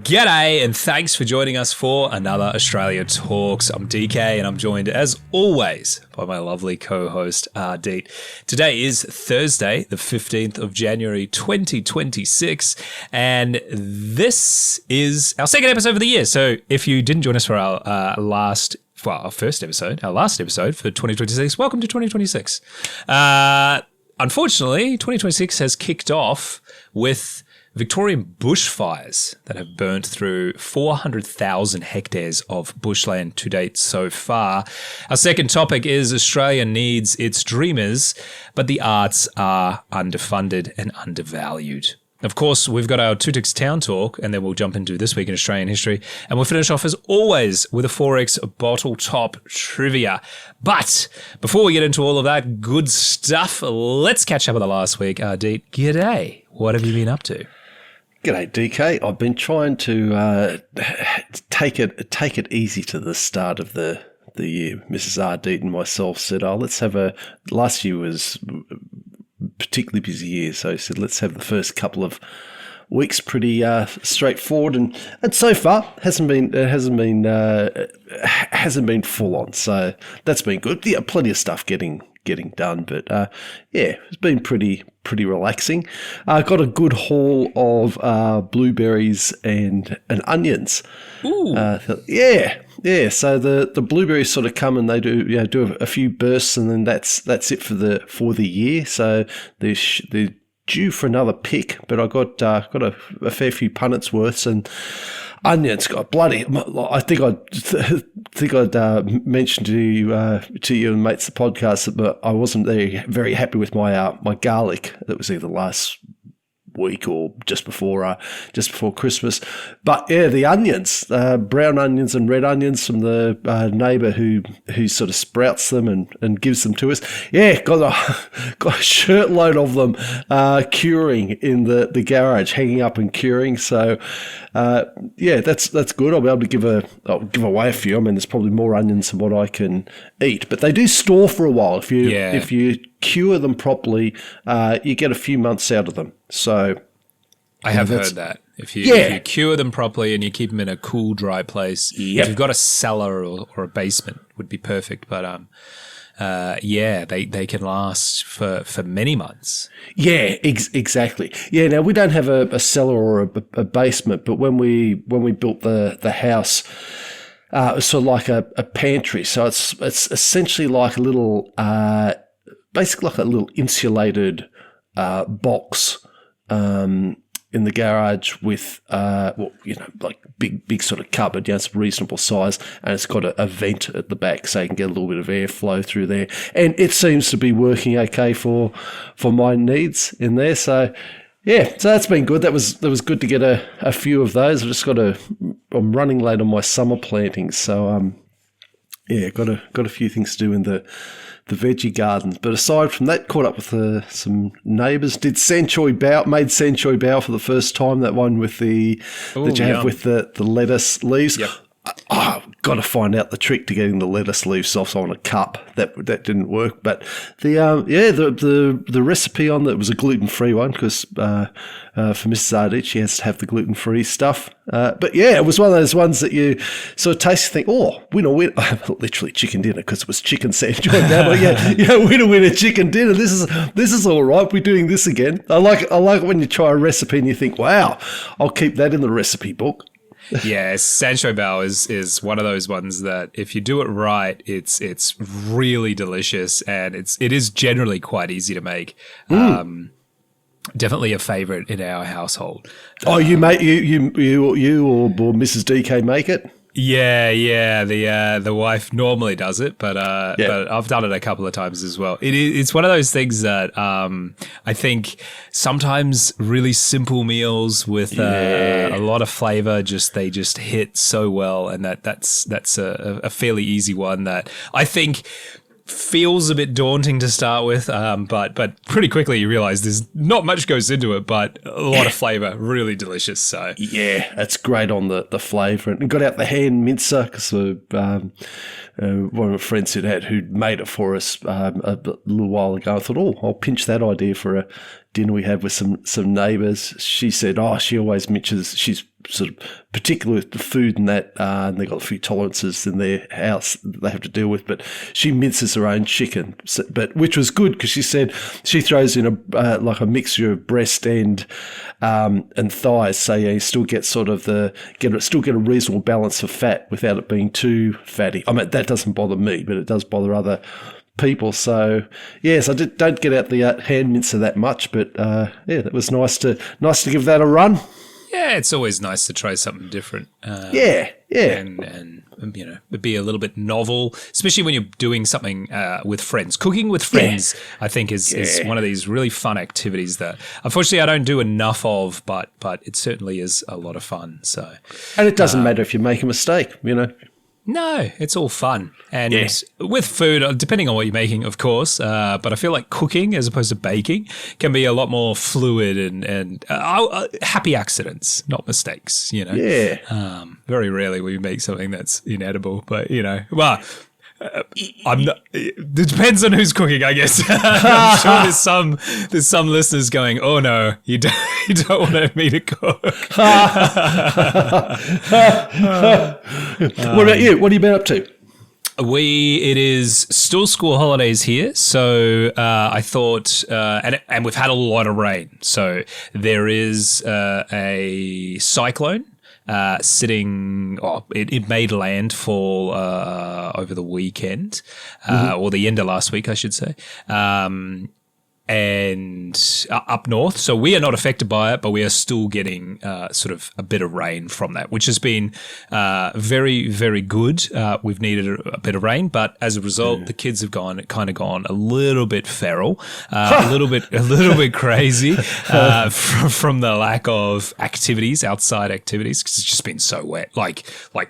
G'day and thanks for joining us for another Australia Talks. I'm DK and I'm joined as always by my lovely co-host Ardeet. Today is Thursday, the 15th of January 2026, and this is our second episode of the year. So if you didn't join us for our last episode for 2026, welcome to 2026. Unfortunately, 2026 has kicked off with Victorian bushfires that have burnt through 400,000 hectares of bushland to date so far. Our second topic is Australia needs its dreamers, but the arts are underfunded and undervalued. Of course, we've got our Two Ticks Town Talk, and then we'll jump into This Week in Australian History. And we'll finish off, as always, with a 4X bottle top trivia. But before we get into all of that good stuff, let's catch up with the last week. Ardeet, g'day. What have you been up to? G'day, DK. I've been trying to take it easy to the start of the year. Mrs. Ardeet and myself said, last year was particularly busy year, so I said, let's have the first couple of weeks pretty straightforward, and so far hasn't been full on, so that's been good. Yeah, plenty of stuff getting done, but it's been pretty relaxing. I got a good haul of blueberries and onions. Ooh. So the blueberries sort of come and they do a few bursts, and then that's it for the year. So they're due for another pick, but I got a fair few punnets worth, and onions got bloody. I think I'd mentioned to you and mates the podcast that I wasn't very happy with my garlic. That was either last week or just before Christmas. But yeah, the onions, brown onions and red onions from the neighbour who sort of sprouts them and gives them to us. Yeah, got a shirtload of them curing in the garage, hanging up and curing. So that's good. I'll be able to give away a few. I mean, there's probably more onions than what I can eat, but they do store for a while. If you cure them properly, you get a few months out of them. So I have heard that. If you cure them properly and you keep them in a cool, dry place, if you've got a cellar or a basement, would be perfect. But they can last for many months. Yeah, exactly. Yeah, now we don't have a cellar or a basement, but when we built the house, it was sort of like a pantry. So it's essentially like a little, basically like a little insulated box in the garage with, like big sort of cupboard, it's reasonable size, and it's got a vent at the back so you can get a little bit of airflow through there. And it seems to be working okay for my needs in there. So, yeah, so that's been good. That was good to get a few of those. I'm running late on my summer plantings, so got a few things to do in the veggie gardens. But aside from that, caught up with some neighbours. Made Sanchoy bao for the first time. That one with the lettuce leaves. Yep. Got to find out the trick to getting the lettuce leaves off on a cup. That didn't work. But the recipe on that was a gluten-free one because for Mrs. Ardeet, she has to have the gluten-free stuff. But yeah, it was one of those ones that you sort of taste and think, winner, literally chicken dinner because it was chicken sandwich. Winner, chicken dinner. This is all right. We're doing this again. I like it when you try a recipe and you think, wow, I'll keep that in the recipe book. Yeah, Sanchoy bao is one of those ones that if you do it right, it's really delicious, and it is generally quite easy to make. Definitely a favourite in our household. You or Mrs. DK make it? Yeah. The wife normally does it, but I've done it a couple of times as well. It's one of those things that I think sometimes really simple meals with a lot of flavor they just hit so well, and that's a fairly easy one that I think feels a bit daunting to start with, but pretty quickly you realize there's not much goes into it, but a lot of flavor, really delicious. So yeah, that's great on the flavor. And got out the hand mincer because one of my friends who'd made it for us a little while ago. I thought, I'll pinch that idea for a dinner we had with some neighbours. She said, she always minces. She's sort of particular with the food and that, and they've got a few tolerances in their house that they have to deal with. But she minces her own chicken, which was good because she said she throws in like a mixture of breast and thighs, so you still get still get a reasonable balance of fat without it being too fatty. I mean, that doesn't bother me, but it does bother other people. So yes, I don't get out the hand mincer that much, but that was nice to give that a run. Yeah, it's always nice to try something different. And be a little bit novel, especially when you're doing something with friends. Cooking with friends, I think, is one of these really fun activities that, unfortunately, I don't do enough of, but it certainly is a lot of fun. So, and it doesn't matter if you make a mistake, No, it's all fun. And with food, depending on what you're making, of course, but I feel like cooking as opposed to baking can be a lot more fluid and happy accidents, not mistakes, Yeah. Very rarely will you make something that's inedible, but, I'm not. It depends on who's cooking, I guess. I'm sure there's some listeners going, "Oh no, you don't want me to cook." What about you? What have you been up to? It is still school holidays here, so I thought, and we've had a lot of rain, so there is a cyclone. It made landfall over the weekend, or the end of last week, I should say, and up north. So we are not affected by it, but we are still getting sort of a bit of rain from that, which has been very, very good. We've needed a bit of rain, but as a result, the kids have gone a little bit feral, a little bit crazy from the lack of outside activities, because it's just been so wet, like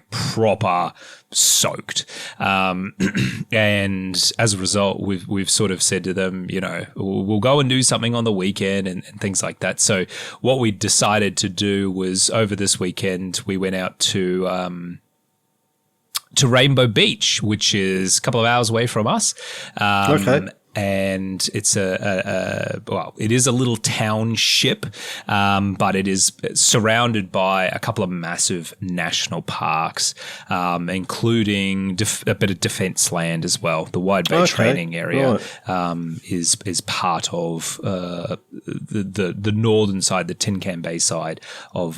proper soaked, and as a result, we've sort of said to them, we'll go and do something on the weekend and things like that. So what we decided to do was, over this weekend, we went out to Rainbow Beach, which is a couple of hours away from us. Okay. And it's it is a little township, but it is surrounded by a couple of massive national parks, including a bit of defence land as well. The Wide Bay Training Area is part of the northern side, the Tin Can Bay side of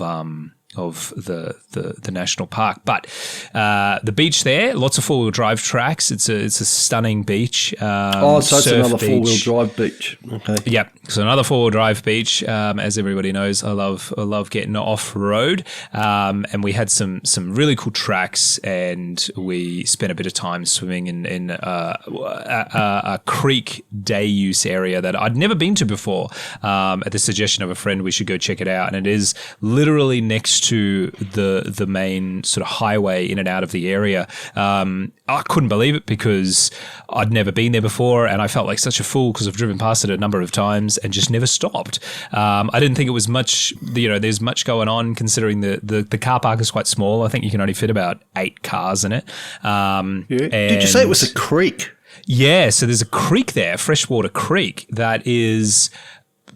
the national park. But the beach there, lots of four-wheel drive tracks. It's a stunning beach. So it's another four-wheel drive beach. Okay. Yeah, so another four-wheel drive beach. As everybody knows, I love getting off-road. And we had some really cool tracks, and we spent a bit of time swimming in a creek day use area that I'd never been to before. At the suggestion of a friend, we should go check it out. And it is literally next to the main sort of highway in and out of the area. I couldn't believe it because I'd never been there before, and I felt like such a fool because I've driven past it a number of times and just never stopped. I didn't think it was much, there's much going on considering the car park is quite small. I think you can only fit about 8 cars in it. Did you say it was a creek? Yeah, so there's a creek there, freshwater creek, that is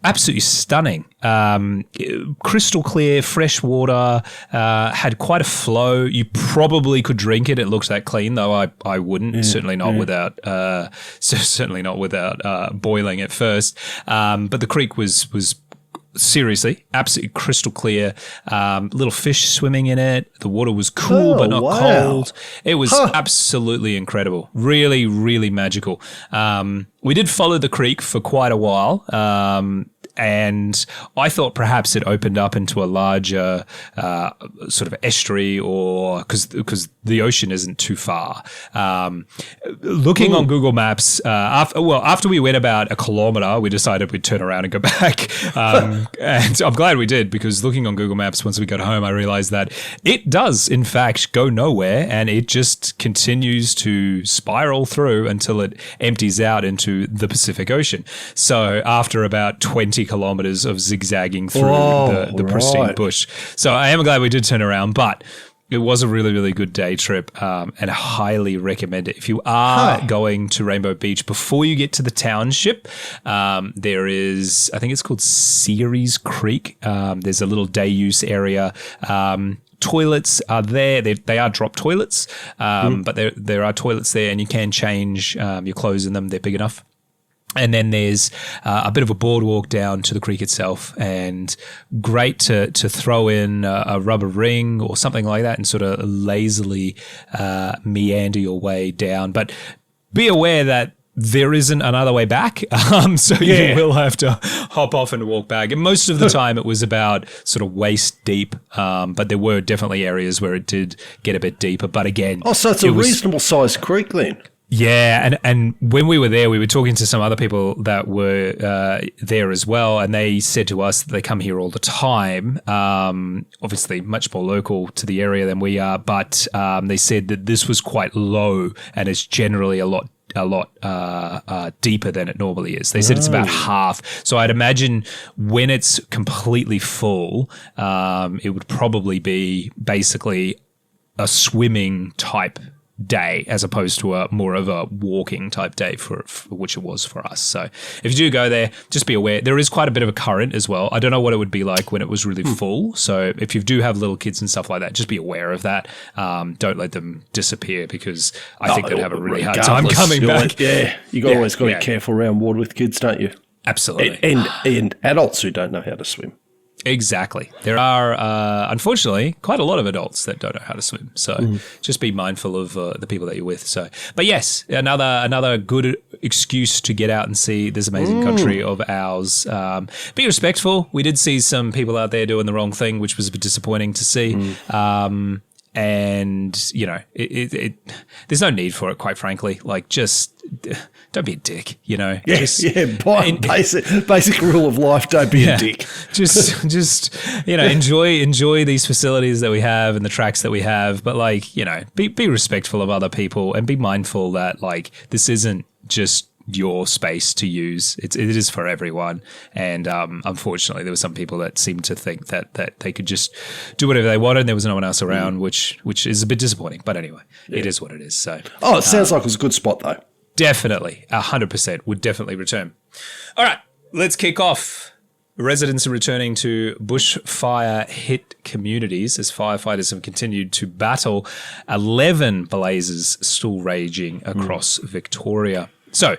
absolutely stunning. Crystal clear, fresh water, had quite a flow. You probably could drink it. It looks that clean, though I wouldn't. Certainly not without boiling it first. But the creek was seriously absolutely crystal clear. Little fish swimming in it. The water was cool but not cold. It was absolutely incredible. Really, really magical. We did follow the creek for quite a while. And I thought perhaps it opened up into a larger sort of estuary, or because the ocean isn't too far. Looking on Google Maps, after we went about a kilometre, we decided we'd turn around and go back. And I'm glad we did, because looking on Google Maps once we got home, I realised that it does, in fact, go nowhere, and it just continues to spiral through until it empties out into the Pacific Ocean. So after about 20 kilometres of zigzagging through the pristine bush. So I am glad we did turn around, but It was a really, really good day trip, and I highly recommend it. If you are going to Rainbow Beach, before you get to the township, there is, I think it's called Ceres Creek. There's a little day use area. Toilets are there. They are drop toilets, but there are toilets there, and you can change your clothes in them. They're big enough. And then there's a bit of a boardwalk down to the creek itself, and great to throw in a rubber ring or something like that and sort of lazily meander your way down. But be aware that there isn't another way back, so you will have to hop off and walk back. And most of the time it was about sort of waist deep, but there were definitely areas where it did get a bit deeper. But again... Oh, so it's a reasonable sized creek then? Yeah, and when we were there, we were talking to some other people that were there as well, and they said to us that they come here all the time, obviously much more local to the area than we are, but they said that this was quite low and it's generally a lot deeper than it normally is. They said it's about half. So I'd imagine when it's completely full, it would probably be basically a swimming type day as opposed to a more of a walking type day for which it was for us. So if you do go there, just be aware there is quite a bit of a current as well. I don't know what it would be like when it was really full. So if you do have little kids and stuff like that, just be aware of that. Don't let them disappear, because I think they'd have a really hard time coming back. You always got to be careful around water with kids, don't you? Absolutely. And adults who don't know how to swim. Exactly. There are, unfortunately, quite a lot of adults that don't know how to swim. So just be mindful of the people that you're with. So, but yes, another good excuse to get out and see this amazing country of ours. Be respectful. We did see some people out there doing the wrong thing, which was a bit disappointing to see. And, you know, there's no need for it, quite frankly. Like, just don't be a dick, you know. Basic rule of life, don't be a dick. just you know, enjoy these facilities that we have and the tracks that we have, but, like, you know, be respectful of other people and be mindful that, like, this isn't just your space to use. It is for everyone. And unfortunately, there were some people that seemed to think that they could just do whatever they wanted and there was no one else around, which is a bit disappointing. But anyway, it is what it is. So, it sounds like it was a good spot, though. Definitely, 100% would definitely return. All right, let's kick off. Residents are returning to bushfire hit communities as firefighters have continued to battle 11 blazes still raging across Victoria. So,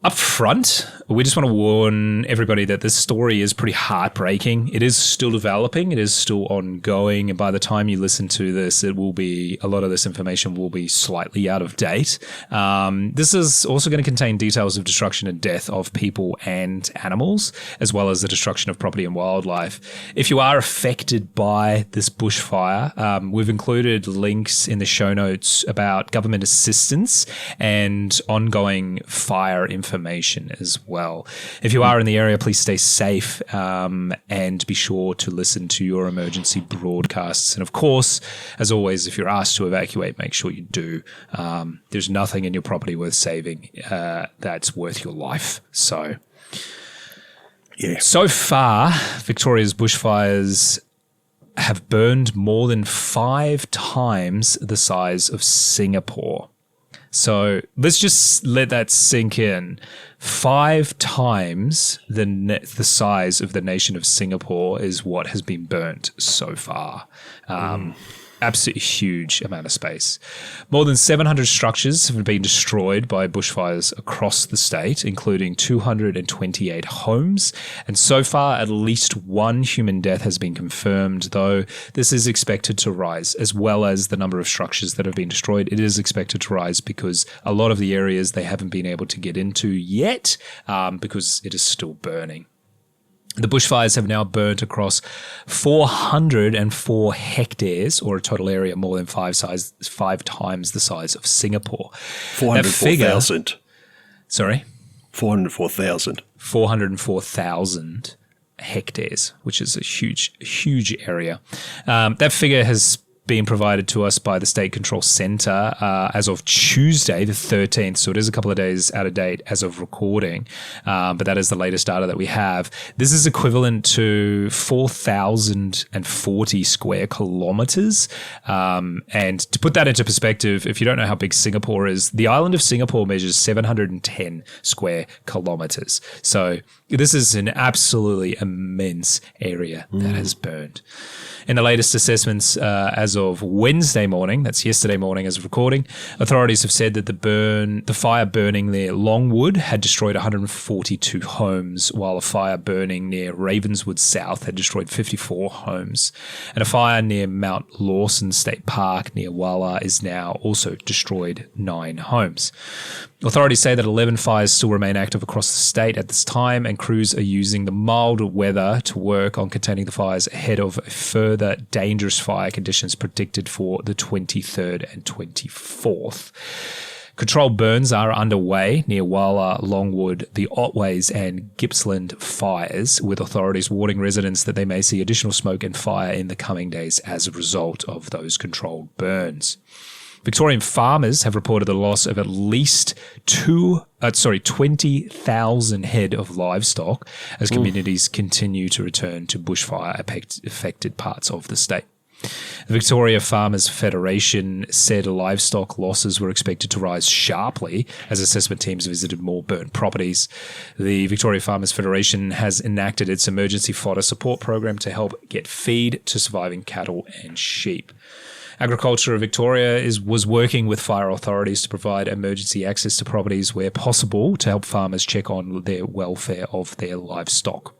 up front, we just want to warn everybody that this story is pretty heartbreaking. It is still developing. It is still ongoing. And by the time you listen to this, a lot of this information will be slightly out of date. This is also going to contain details of destruction and death of people and animals, as well as the destruction of property and wildlife. If you are affected by this bushfire, we've included links in the show notes about government assistance and ongoing fire information as well. If you are in the area, please stay safe and be sure to listen to your emergency broadcasts. And of course, as always, if you're asked to evacuate, make sure you do. There's nothing in your property worth saving that's worth your life. So, so far, Victoria's bushfires have burned more than 5 times the size of Singapore. So let's just let that sink in. 5 times the size of the nation of Singapore is what has been burnt so far. Absolutely huge amount of space. More than 700 structures have been destroyed by bushfires across the state, including 228 homes. And so far, at least 1 human death has been confirmed, though this is expected to rise, as well as the number of structures that have been destroyed. It is expected to rise because a lot of the areas they haven't been able to get into yet because it is still burning. The bushfires have now burnt across 404 hectares, or a total area more than 5 times the size of Singapore. 404,000. Sorry? 404,000. 404,000 hectares, which is a huge area. That figure has being provided to us by the State Control Centre as of Tuesday, the 13th. So it is a couple of days out of date as of recording, but that is the latest data that we have. This is equivalent to 4,040 square kilometres. And to put that into perspective, if you don't know how big Singapore is, the island of Singapore measures 710 square kilometres. So this is an absolutely immense area that has burned. In the latest assessments as of Wednesday morning, that's yesterday morning as of recording, authorities have said that the fire burning near Longwood had destroyed 142 homes, while a fire burning near Ravenswood South had destroyed 54 homes. And a fire near Mount Lawson State Park near Walla is now also destroyed 9 homes. Authorities say that 11 fires still remain active across the state at this time, and crews are using the mild weather to work on containing the fires ahead of further dangerous fire conditions predicted for the 23rd and 24th. Controlled burns are underway near Walla, Longwood, the Otways and Gippsland fires, with authorities warning residents that they may see additional smoke and fire in the coming days as a result of those controlled burns. Victorian farmers have reported the loss of at least 20,000 head of livestock as communities continue to return to bushfire-affected parts of the state. The Victoria Farmers Federation said livestock losses were expected to rise sharply as assessment teams visited more burnt properties. The Victoria Farmers Federation has enacted its emergency fodder support program to help get feed to surviving cattle and sheep. Agriculture Victoria was working with fire authorities to provide emergency access to properties where possible to help farmers check on their welfare of their livestock.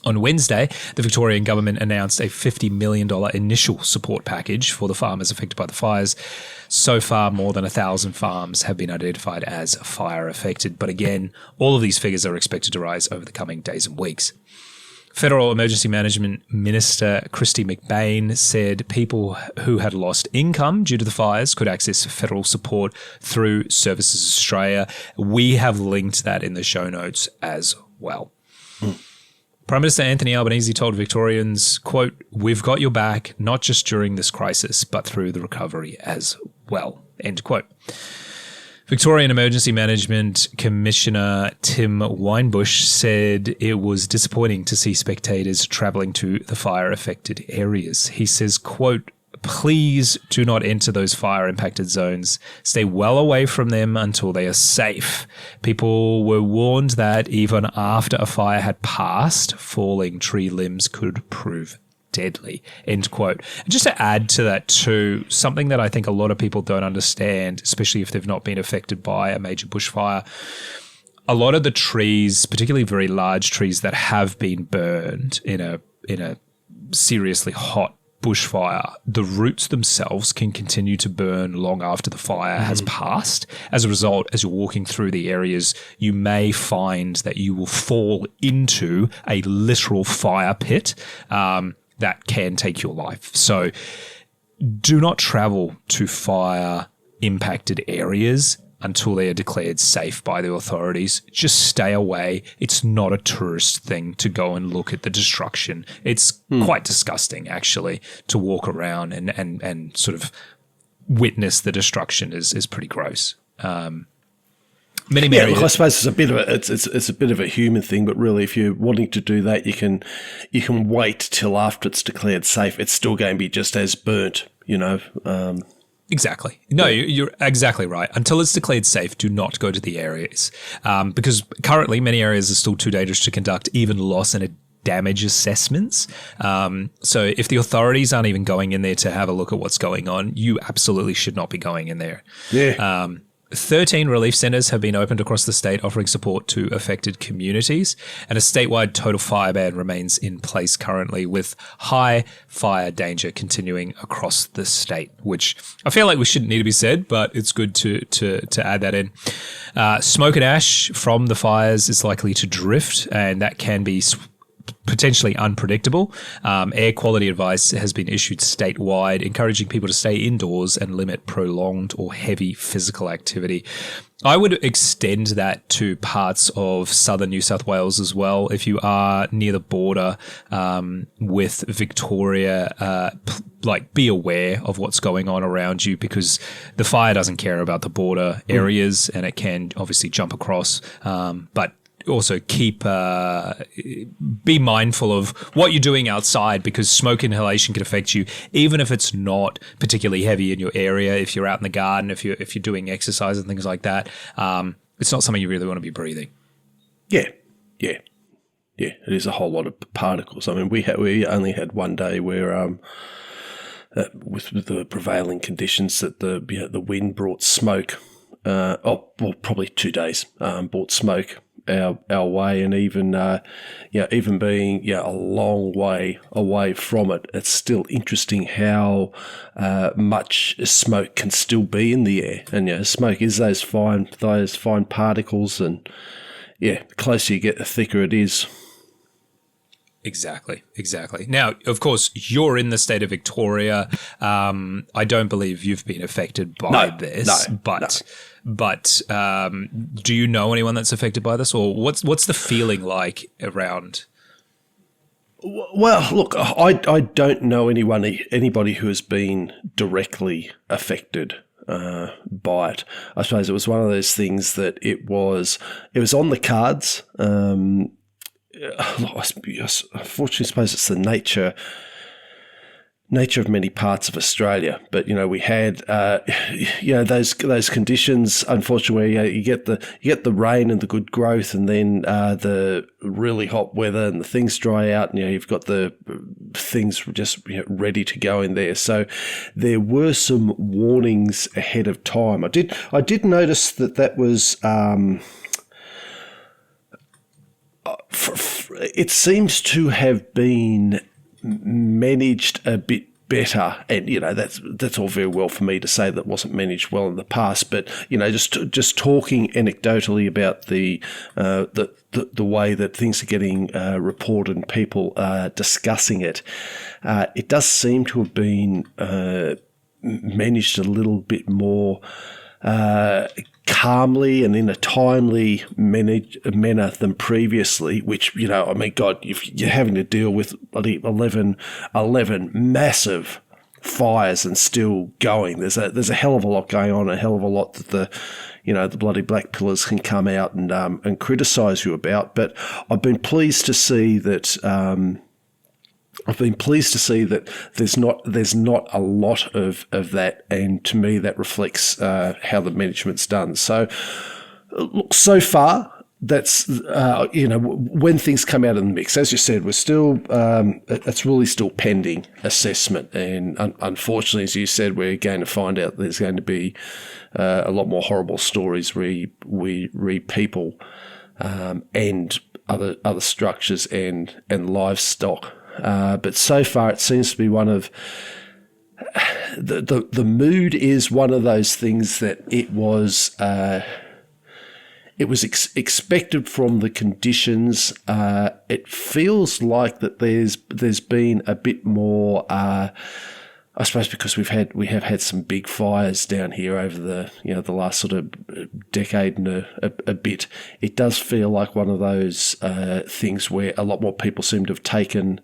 On Wednesday, the Victorian government announced a $50 million initial support package for the farmers affected by the fires. So far, more than 1,000 farms have been identified as fire affected. But again, all of these figures are expected to rise over the coming days and weeks. Federal Emergency Management Minister Christy McBain said people who had lost income due to the fires could access federal support through Services Australia. We have linked that in the show notes as well. Prime Minister Anthony Albanese told Victorians, quote, "We've got your back, not just during this crisis, but through the recovery as well," end quote. Victorian Emergency Management Commissioner Tim Weinbush said it was disappointing to see spectators travelling to the fire-affected areas. He says, quote, "Please do not enter those fire-impacted zones. Stay well away from them until they are safe. People were warned that even after a fire had passed, falling tree limbs could prove deadly," end quote. And just to add to that too, something that I think a lot of people don't understand, especially if they've not been affected by a major bushfire, a lot of the trees, particularly very large trees that have been burned in a seriously hot bushfire, the roots themselves can continue to burn long after the fire has passed. As a result, as you're walking through the areas, you may find that you will fall into a literal fire pit that can take your life. So do not travel to fire-impacted areas until they are declared safe by the authorities. Just stay away. It's not a tourist thing to go and look at the destruction. It's quite disgusting, actually, to walk around and sort of witness the destruction is pretty gross. Many look, I suppose it's a bit of a human thing, but really, if you're wanting to do that, you can wait till after it's declared safe. It's still going to be just as burnt, you know. Exactly. No, you're exactly right. Until it's declared safe, do not go to the areas, because currently many areas are still too dangerous to conduct even loss and damage assessments. So if the authorities aren't even going in there to have a look at what's going on, you absolutely should not be going in there. Yeah. 13 relief centres have been opened across the state offering support to affected communities, and a statewide total fire ban remains in place currently, with high fire danger continuing across the state, which I feel like we shouldn't need to be said, but it's good to add that in. Smoke and ash from the fires is likely to drift, and that can be potentially unpredictable. Air quality advice has been issued statewide, encouraging people to stay indoors and limit prolonged or heavy physical activity. I would extend that to parts of southern New South Wales as well. If you are near the border with Victoria, be aware of what's going on around you, because the fire doesn't care about the border areas and it can obviously jump across. But also be mindful of what you're doing outside, because smoke inhalation can affect you, even if it's not particularly heavy in your area. If you're out in the garden, if you're doing exercise and things like that, it's not something you really want to be breathing. Yeah. It is a whole lot of particles. I mean, we only had one day where, with the prevailing conditions, that the wind brought smoke. Probably 2 days brought smoke our way, and even being a long way away from it, it's still interesting how much smoke can still be in the air. And smoke is those fine particles, and the closer you get, the thicker it is. Exactly. Now, of course, you're in the state of Victoria. I don't believe you've been affected by this, but do you know anyone that's affected by this, or what's the feeling like around? Well, look, I don't know anybody who has been directly affected by it. I suppose it was one of those things that it was on the cards. Unfortunately, I suppose it's the nature of many parts of Australia. But we had those conditions, unfortunately, where you get the rain and the good growth, and then the really hot weather and the things dry out, and you've got the things just ready to go in there. So there were some warnings ahead of time. I did notice that was. It seems to have been managed a bit better, and that's all very well for me to say that wasn't managed well in the past. But just talking anecdotally about the way that things are getting reported and people discussing it, it does seem to have been managed a little bit more calmly and in a timely manner than previously, which, God, if you're having to deal with 11 massive fires and still going, there's a hell of a lot going on, a hell of a lot that the bloody black pillars can come out and criticise you about. But I've been pleased to see that there's not a lot of that, and to me that reflects how the management's done. So, look, so far that's when things come out of the mix, as you said, we're still it's really still pending assessment, and unfortunately, as you said, we're going to find out there's going to be a lot more horrible stories we read people and other structures and livestock. But so far, it seems to be one of the mood is one of those things that it was expected from the conditions. It feels like that there's been a bit more. I suppose because we have had some big fires down here over the last sort of decade and a bit. It does feel like one of those things where a lot more people seem to have taken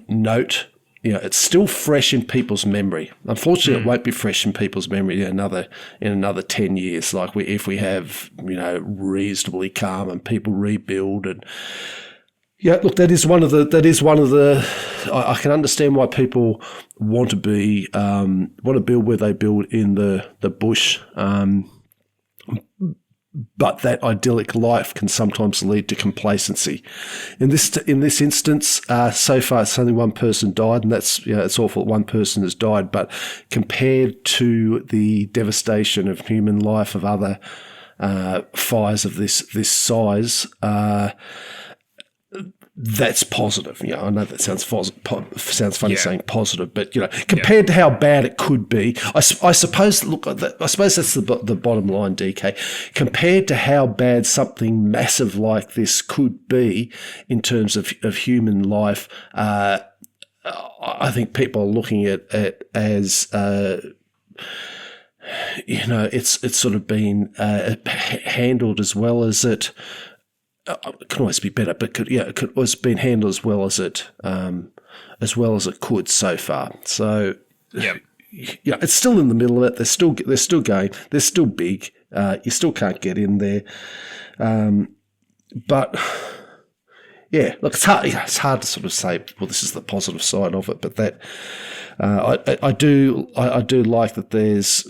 note. It's still fresh in people's memory. Unfortunately, it won't be fresh in people's memory in another 10 years. Like if we have reasonably calm and people rebuild and. Yeah, look, that is one of the. I can understand why people want to build where they build in the bush, but that idyllic life can sometimes lead to complacency. In this instance, so far it's only one person died, and that's it's awful that one person has died. But compared to the devastation of human life of other fires of this size. that's positive. I know that sounds funny saying positive, but compared to how bad it could be, I suppose. Look, I suppose that's the bottom line, DK. Compared to how bad something massive like this could be in terms of human life, I think people are looking at it as. It's sort of been handled as well as it. It can always be better, but it could always been handled as well as it could so far. So, it's still in the middle of it. They're still going. They're still big. You still can't get in there. But look, it's hard. It's hard to sort of say. Well, this is the positive side of it, but that. I do like that there's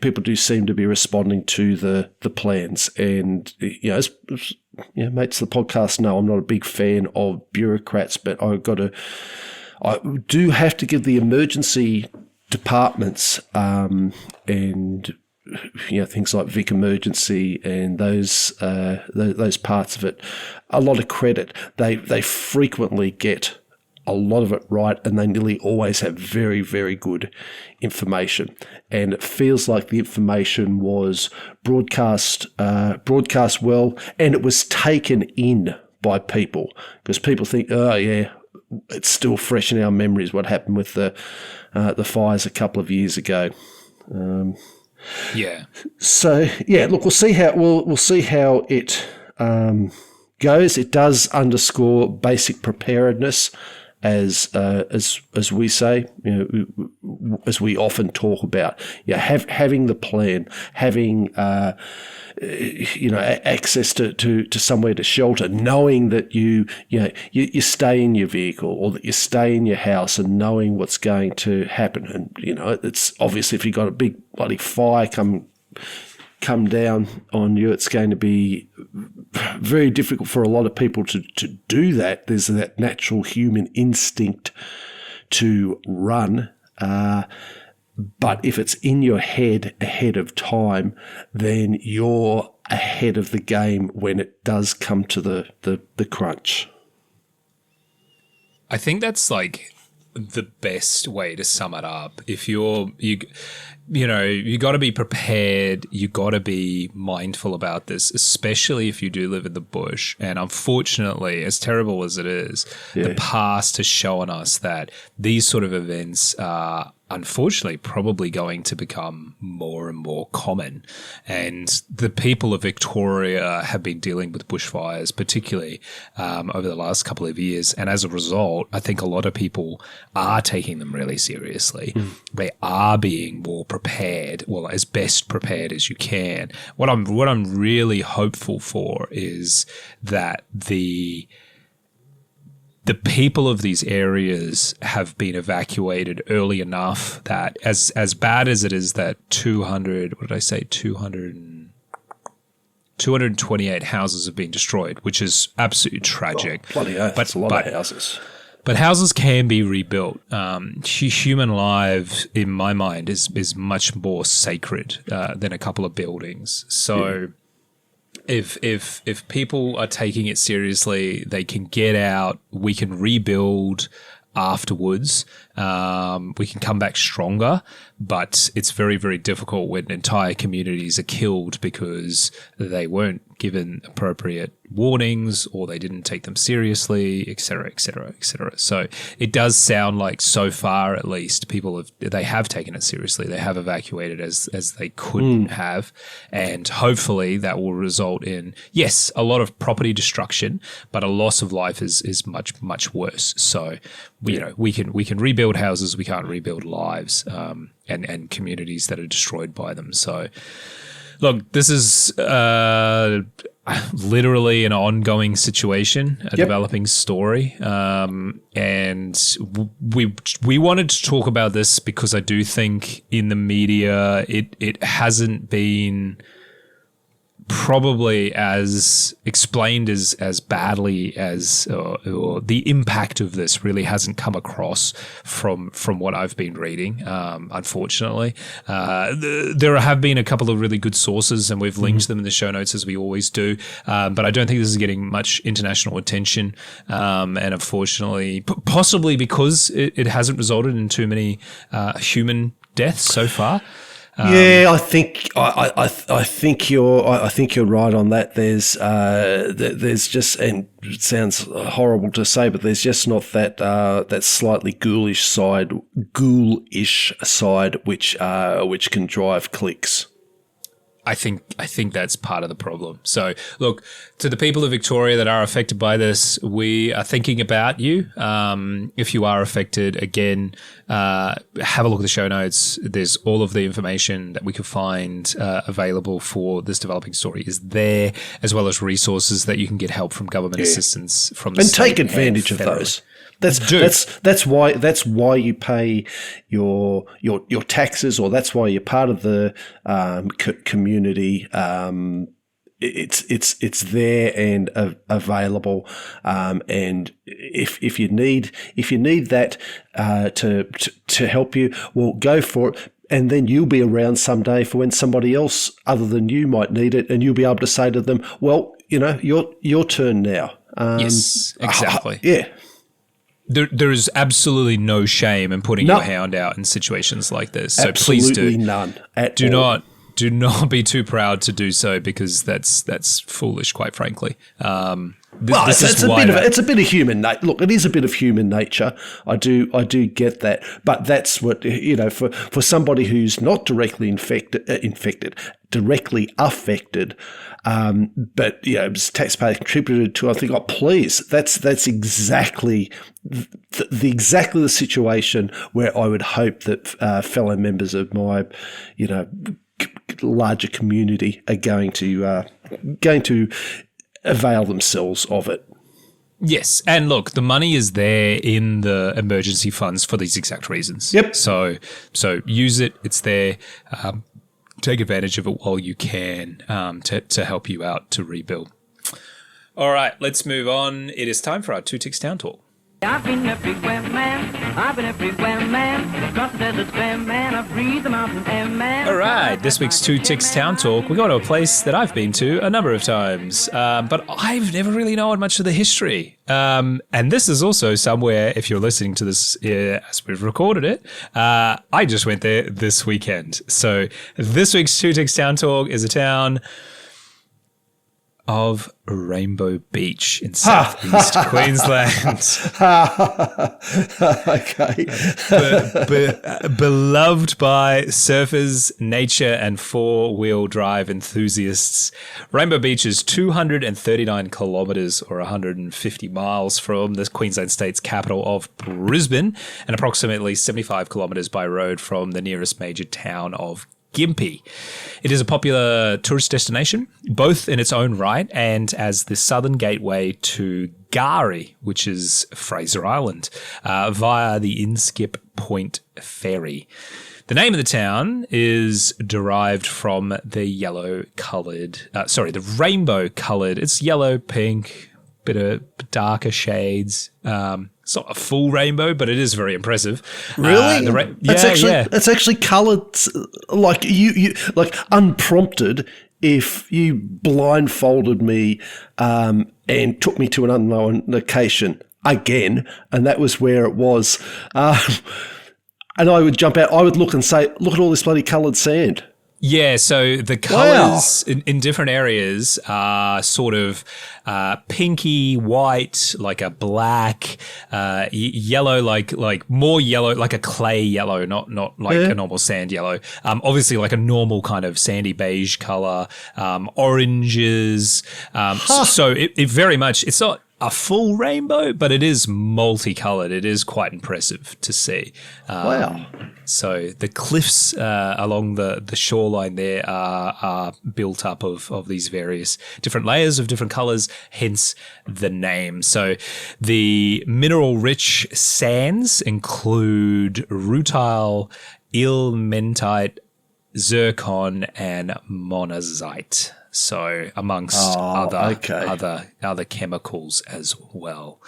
people do seem to be responding to the plans, and as mates of the podcast know, I'm not a big fan of bureaucrats, but I do have to give the emergency departments and things like Vic Emergency and those parts of it a lot of credit. They frequently get a lot of it right, and they nearly always have very, very good information. And it feels like the information was broadcast well, and it was taken in by people, because people think, it's still fresh in our memories what happened with the fires a couple of years ago. So look, we'll see how it goes. It does underscore basic preparedness. As we say, as we often talk about, having the plan, having access to somewhere to shelter, knowing that you stay in your vehicle or that you stay in your house, and knowing what's going to happen. And it's obviously, if you've got a big bloody fire come down on you, it's going to be very difficult for a lot of people to do that. There's that natural human instinct to run. But if it's in your head ahead of time, then you're ahead of the game when it does come to the crunch. I think that's like the best way to sum it up. If you got to be prepared. You got to be mindful about this, especially if you do live in the bush. And unfortunately, as terrible as it is, the past has shown us that these sort of events are unfortunately probably going to become more and more common. And the people of Victoria have been dealing with bushfires, particularly over the last couple of years. And as a result, I think a lot of people are taking them really seriously. They are being more prepared, well, as best prepared as you can. What I'm really hopeful for is that the people of these areas have been evacuated early enough that as bad as it is that 228 houses have been destroyed, which is absolutely tragic. Oh, bloody hell, that's a lot of houses. But houses can be rebuilt. Human lives, in my mind, is much more sacred than a couple of buildings. So if people are taking it seriously, they can get out. We can rebuild afterwards. We can come back stronger, but it's very, very difficult when entire communities are killed because they weren't given appropriate warnings or they didn't take them seriously, et cetera, et cetera, et cetera. So it does sound like so far, at least, people have taken it seriously. They have evacuated as they could have, and hopefully that will result in, yes, a lot of property destruction, but a loss of life is much, much worse. So we can rebuild houses, we can't rebuild lives, and communities that are destroyed by them. So look, this is literally an ongoing situation, a developing story. And we wanted to talk about this because I do think in the media it hasn't been probably as explained as badly as or the impact of this really hasn't come across from what I've been reading, unfortunately. There have been a couple of really good sources, and we've linked them in the show notes as we always do, but I don't think this is getting much international attention, and unfortunately, possibly because it hasn't resulted in too many human deaths so far. Yeah, I think you're right on that. There's just, and it sounds horrible to say, but there's just not that slightly ghoulish side which can drive clicks. I think that's part of the problem. So, look, to the people of Victoria that are affected by this, we are thinking about you. If you are affected, again, have a look at the show notes. There's all of the information that we could find available for this developing story is there, as well as resources that you can get help from government assistance from the state and take advantage of those. That's why you pay your taxes, or that's why you're part of the community. It's there and available. And if you need that to help you, well, go for it. And then you'll be around someday for when somebody else other than you might need it, and you'll be able to say to them, "Well, your turn now." Yes, exactly. Yeah. There is absolutely no shame in putting your hand out in situations like this. So please do. Absolutely none at all. Do not be too proud to do so, because that's foolish, quite frankly. It's a bit of human nature. Look, it is a bit of human nature. I do get that, but that's what for somebody who's not directly directly affected, but taxpayer contributed to. I think, please, that's exactly the situation where I would hope that fellow members of my larger community are going to avail themselves of it. Yes, and look, the money is there in the emergency funds for these exact reasons. Yep. So use it. It's there. Take advantage of it while you can to help you out to rebuild. All right, let's move on. It is time for our 2 Ticks Town Talk. I've been everywhere, man. I've been everywhere, man. Across the desert, fair man. I've breathed the mountain air, man. All right, this week's 2 Ticks Town Talk. We go to a place that I've been to a number of times, but I've never really known much of the history. And this is also somewhere, if you're listening to this as we've recorded it, I just went there this weekend. So this week's 2 Ticks Town Talk is a town of Rainbow Beach in southeast Queensland. Okay. Beloved by surfers, nature, and four-wheel drive enthusiasts, Rainbow Beach is 239 kilometres or 150 miles from the Queensland state's capital of Brisbane, and approximately 75 kilometres by road from the nearest major town of Gympie. It is a popular tourist destination, both in its own right and as the southern gateway to Gari, which is Fraser Island, via the Inskip Point Ferry. The name of the town is derived from the rainbow-coloured, it's yellow, pink, bit of darker shades. It's not a full rainbow, but it is very impressive. Really? It's actually coloured like you like unprompted. If you blindfolded me and took me to an unknown location again, and that was where it was, and I would jump out, I would look and say, "Look at all this bloody coloured sand." Yeah, so the colours in different areas are sort of pinky, white, like a black, yellow, like more yellow, like a clay yellow, not like a normal sand yellow. Obviously like a normal kind of sandy beige colour, oranges. So it very much, it's not a full rainbow, but it is multicolored. It is quite impressive to see. Wow. So the cliffs along the shoreline there are built up of these various different layers of different colors, hence the name. So the mineral-rich sands include rutile, ilmenite, zircon, and monazite. So amongst other chemicals as well.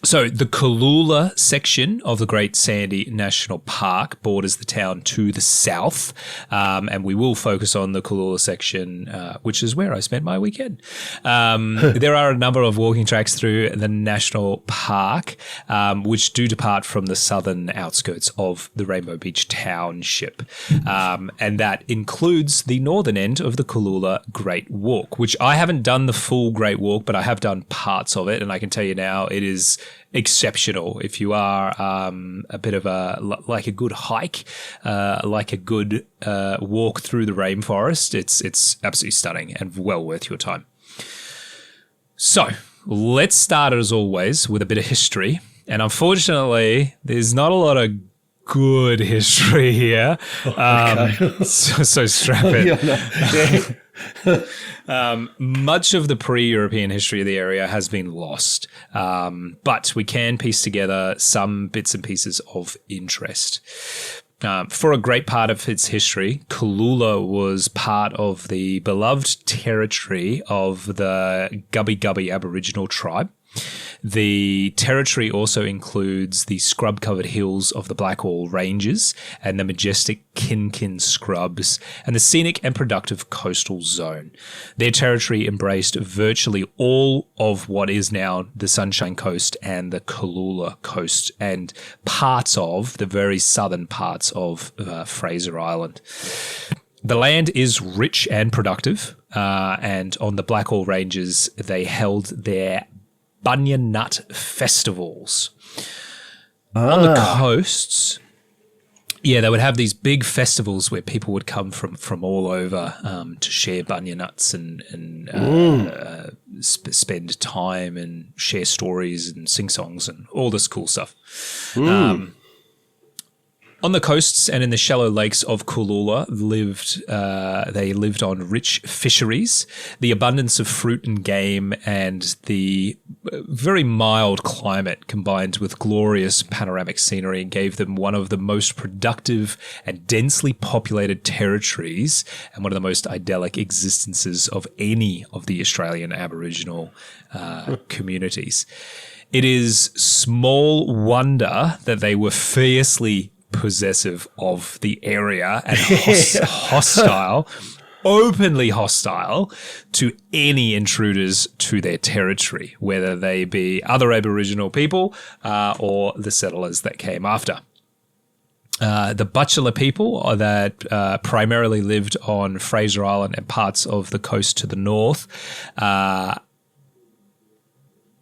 So the Cooloola section of the Great Sandy National Park borders the town to the south, and we will focus on the Cooloola section, which is where I spent my weekend. There are a number of walking tracks through the national park, which do depart from the southern outskirts of the Rainbow Beach Township, and that includes the northern end of the Cooloola Great Walk, which I haven't done the full Great Walk, but I have done parts of it, and I can tell you now it is exceptional. If you are a bit of like a good hike, like a good walk through the rainforest, it's absolutely stunning and well worth your time. So let's start as always with a bit of history. And unfortunately, there's not a lot of good history here. So strap in. Much of the pre-European history of the area has been lost, but we can piece together some bits and pieces of interest. For a great part of its history, Cooloola was part of the beloved territory of the Gubbi Gubbi Aboriginal tribe. The territory also includes the scrub-covered hills of the Blackall Ranges and the majestic Kin Scrubs and the scenic and productive coastal zone. Their territory embraced virtually all of what is now the Sunshine Coast and the Cooloola Coast and parts of the very southern parts of Fraser Island. The land is rich and productive, and on the Blackall Ranges, they held their bunya nut festivals. On the coasts, they would have these big festivals where people would come from all over to share bunya nuts and spend time and share stories and sing songs and all this cool stuff. On the coasts and in the shallow lakes of Cooloola they lived on rich fisheries. The abundance of fruit and game and the very mild climate combined with glorious panoramic scenery gave them one of the most productive and densely populated territories and one of the most idyllic existences of any of the Australian Aboriginal communities. It is small wonder that they were fiercely possessive of the area and openly hostile to any intruders to their territory, whether they be other Aboriginal people or the settlers that came after. The Butchulla people that primarily lived on Fraser Island and parts of the coast to the north,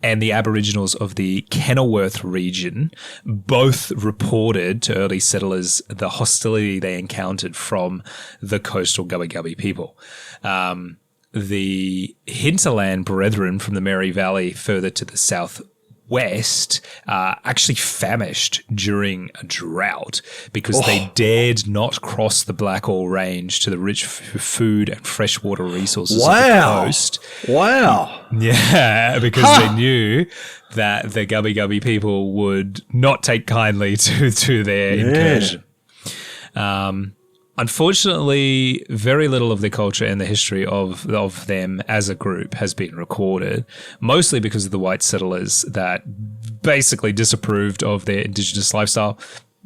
and the Aboriginals of the Kenilworth region both reported to early settlers the hostility they encountered from the coastal Gubbi Gubbi people. The hinterland brethren from the Mary Valley further to the southwest actually famished during a drought because they dared not cross the Blackall Range to the rich food and freshwater resources of the coast. Wow. Yeah, because they knew that the Gubbi Gubbi people would not take kindly to their incursion. Unfortunately, very little of their culture and the history of them as a group has been recorded, mostly because of the white settlers that basically disapproved of their indigenous lifestyle.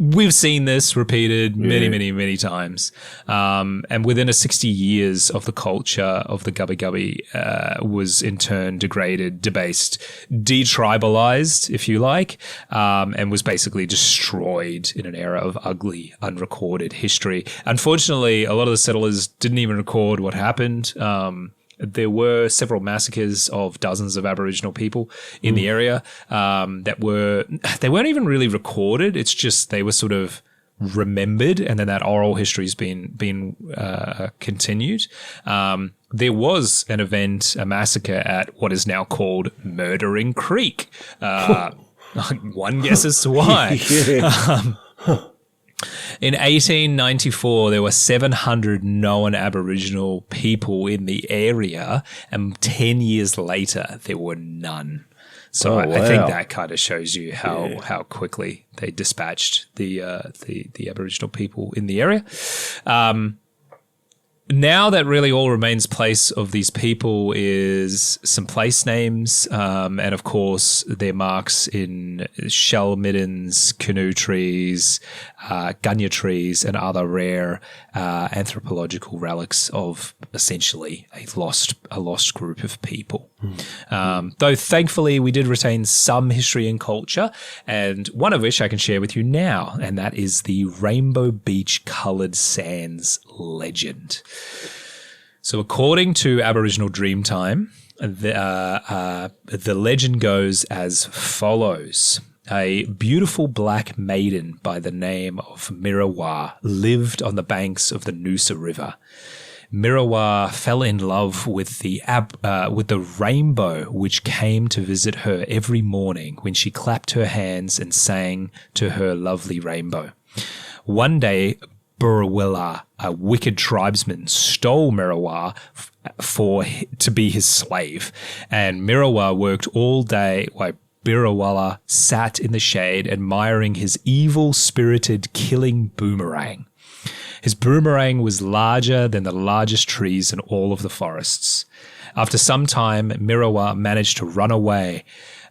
We've seen this repeated many times. And within 60 years of the culture of the Gubbi Gubbi was in turn degraded, debased, detribalized, if you like, and was basically destroyed in an era of ugly, unrecorded history. Unfortunately, a lot of the settlers didn't even record what happened. There were several massacres of dozens of Aboriginal people in the area they weren't even really recorded. It's just they were sort of remembered, and then that oral history's been continued. There was an event, a massacre at what is now called Murdering Creek. One guess as to why. In 1894, there were 700 known Aboriginal people in the area, and 10 years later, there were none. So I think that kind of shows you how quickly they dispatched the Aboriginal people in the area. now that really all remains place of these people is some place names, and of course their marks in shell middens, canoe trees, gunya trees, and other rare anthropological relics of essentially a lost group of people. Though thankfully we did retain some history and culture, and one of which I can share with you now, and that is the Rainbow Beach Coloured Sands legend. So according to Aboriginal Dreamtime, the legend goes as follows. A beautiful black maiden by the name of Mirawa lived on the banks of the Noosa River. Mirawa fell in love with the rainbow, which came to visit her every morning when she clapped her hands and sang to her lovely rainbow. One day, Burrawilla, a wicked tribesman, stole Mirawa to be his slave, and Mirawa worked all day while Burrawilla sat in the shade admiring his evil-spirited killing boomerang. His boomerang was larger than the largest trees in all of the forests. After some time, Mirawa managed to run away,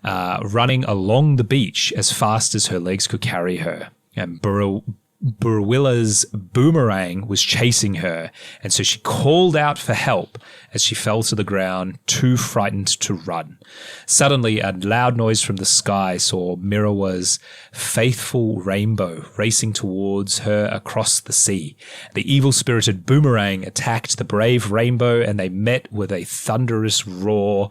running along the beach as fast as her legs could carry her, and Burwilla's boomerang was chasing her, and so she called out for help as she fell to the ground, too frightened to run. Suddenly, a loud noise from the sky saw Mirawa's faithful rainbow racing towards her across the sea. The evil-spirited boomerang attacked the brave rainbow, and they met with a thunderous roar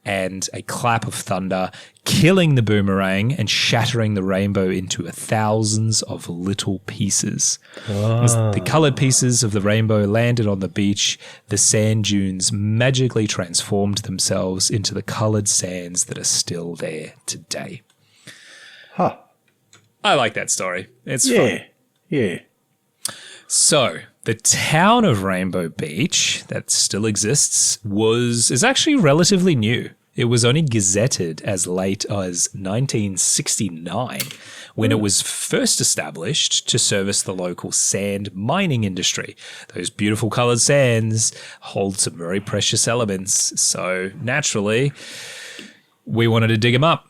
and a clap of thunder, killing the boomerang and shattering the rainbow into thousands of little pieces. As the coloured pieces of the rainbow landed on the beach, the sand dunes magically transformed themselves into the coloured sands that are still there today. Huh. I like that story. It's fun. Yeah. So, the town of Rainbow Beach, that still exists, is actually relatively new. It was only gazetted as late as 1969, when it was first established to service the local sand mining industry. Those beautiful coloured sands hold some very precious elements, so naturally, we wanted to dig them up.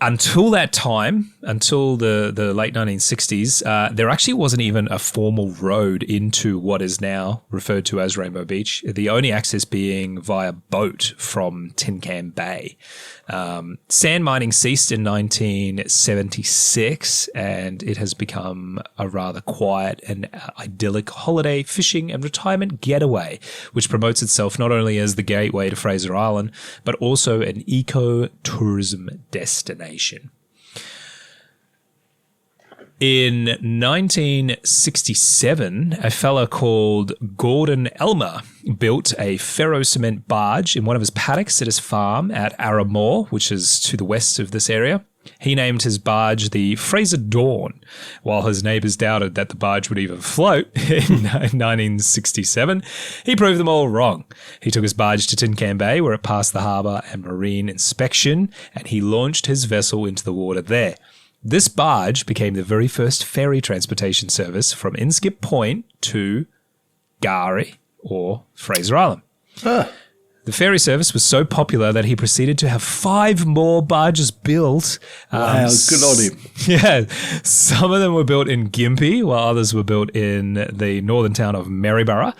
Until that time, until the late 1960s, there actually wasn't even a formal road into what is now referred to as Rainbow Beach, the only access being via boat from Tin Can Bay. Sand mining ceased in 1976, and it has become a rather quiet and idyllic holiday, fishing and retirement getaway, which promotes itself not only as the gateway to Fraser Island, but also an eco-tourism destination. In 1967, a fella called Gordon Elmer built a ferro-cement barge in one of his paddocks at his farm at Arramore, which is to the west of this area. He named his barge the Fraser Dawn, while his neighbours doubted that the barge would even float in 1967. He proved them all wrong. He took his barge to Tin Can Bay, where it passed the harbour and marine inspection, and he launched his vessel into the water there. This barge became the very first ferry transportation service from Inskip Point to Gari, or Fraser Island. The ferry service was so popular that he proceeded to have 5 more barges built. Wow, good on him. Yeah, some of them were built in Gympie, while others were built in the northern town of Maryborough.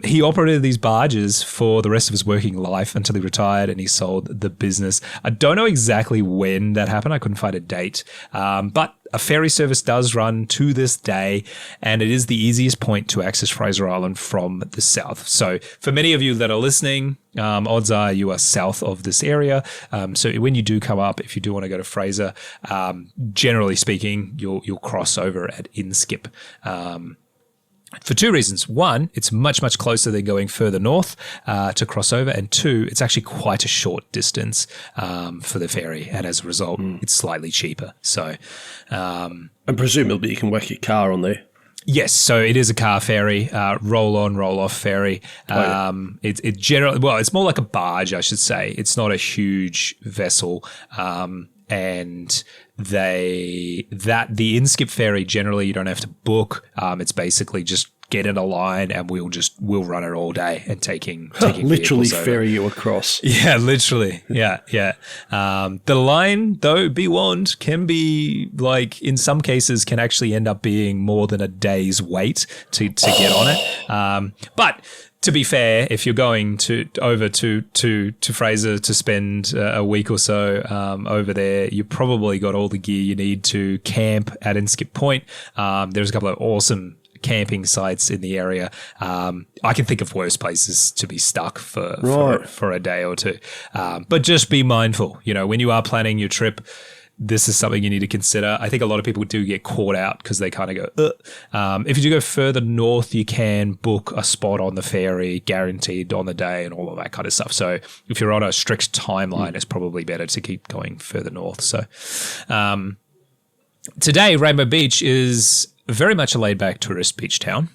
He operated these barges for the rest of his working life until he retired and he sold the business. I don't know exactly when that happened. I couldn't find a date, but a ferry service does run to this day, and it is the easiest point to access Fraser Island from the south. So for many of you that are listening, odds are you are south of this area. So when you do come up, if you do want to go to Fraser, generally speaking, you'll cross over at Inskip. For 2 reasons. 1, it's much, much closer than going further north to cross over. And 2, it's actually quite a short distance for the ferry. And as a result, it's slightly cheaper. So, And presumably you can whack your car on there. Yes, so it is a car ferry, roll on, roll off ferry. It generally, well, it's more like a barge, I should say. It's not a huge vessel. And the Inskip ferry, generally you don't have to book. It's basically just get in a line and we'll run it all day and taking literally vehicles ferry over. you across. Yeah, literally. Yeah. The line, though, be warned, can be like in some cases can actually end up being more than a day's wait to get on it. But to be fair, if you're going over to Fraser to spend a week or so over there, you probably got all the gear you need to camp at Inskip Point. There's a couple of awesome camping sites in the area. I can think of worse places to be stuck for a day or two. But just be mindful, when you are planning your trip, this is something you need to consider. I think a lot of people do get caught out because they kind of go, if you do go further north, you can book a spot on the ferry, guaranteed on the day and all of that kind of stuff. So if you're on a strict timeline, it's probably better to keep going further north. So today, Rainbow Beach is very much a laid-back tourist beach town.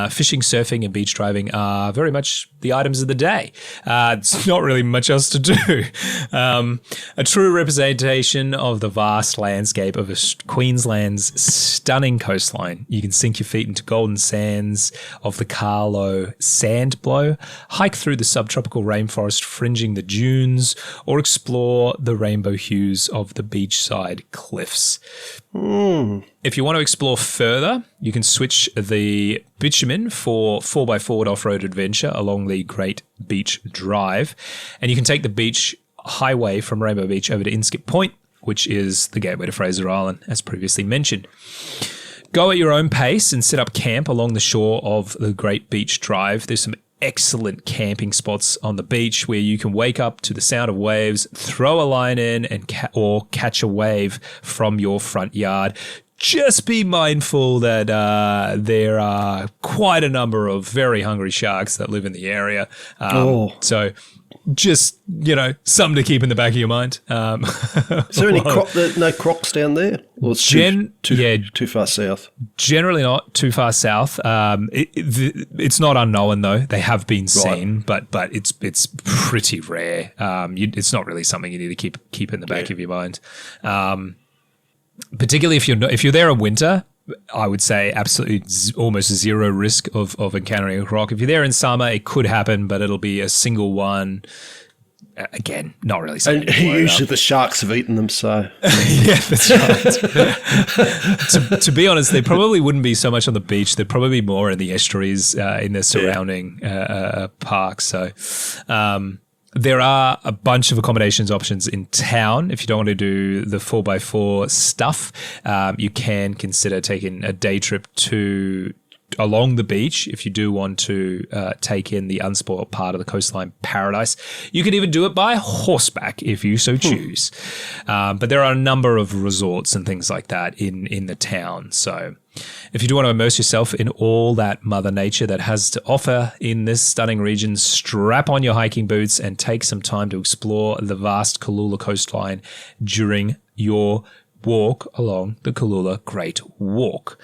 Fishing, surfing, and beach driving are very much the items of the day. It's not really much else to do. A true representation of the vast landscape of Queensland's stunning coastline. You can sink your feet into golden sands of the Carlo sand blow, hike through the subtropical rainforest fringing the dunes, or explore the rainbow hues of the beachside cliffs. If you want to explore further, you can switch the bitumen for 4x4 off-road adventure along the Great Beach Drive, and you can take the beach highway from Rainbow Beach over to Inskip Point, which is the gateway to Fraser Island, as previously mentioned. Go at your own pace and set up camp along the shore of the Great Beach Drive. There's some excellent camping spots on the beach where you can wake up to the sound of waves, throw a line in, or catch a wave from your front yard. Just be mindful that there are quite a number of very hungry sharks that live in the area. So just, something to keep in the back of your mind. Is there any no crocs down there? Or it's too far south? Generally not too far south. It's not unknown, though. They have been seen, but it's pretty rare. It's not really something you need to keep in the back of your mind. Particularly if you're there in winter, I would say absolutely almost zero risk of encountering a croc. If you're there in summer, it could happen, but it'll be a single one. Again, not really something. And usually the sharks have eaten them, so. Yeah, that's right. to be honest, they probably wouldn't be so much on the beach. They'd probably be more in the estuaries in the surrounding parks. So there are a bunch of accommodations options in town. If you don't want to do the 4x4 stuff, you can consider taking a day trip along the beach. If you do want to take in the unspoiled part of the coastline paradise, you can even do it by horseback if you so choose. But there are a number of resorts and things like that in the town. So if you do want to immerse yourself in all that Mother Nature that has to offer in this stunning region, strap on your hiking boots and take some time to explore the vast Cooloola coastline during your walk along the Cooloola Great Walk.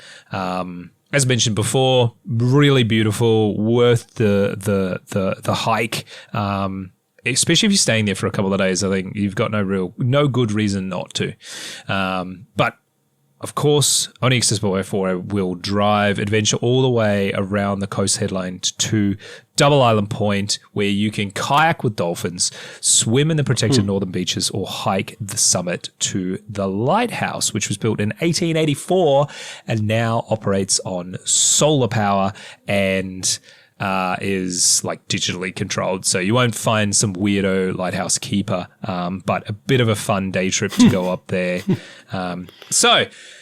As mentioned before, really beautiful, worth the hike. Especially if you're staying there for a couple of days, I think you've got no good reason not to. But of course, only accessible by four-wheel drive adventure all the way around the coast headland to Double Island Point, where you can kayak with dolphins, swim in the protected northern beaches, or hike the summit to the lighthouse, which was built in 1884 and now operates on solar power and is like digitally controlled. So you won't find some weirdo lighthouse keeper, but a bit of a fun day trip to go up there.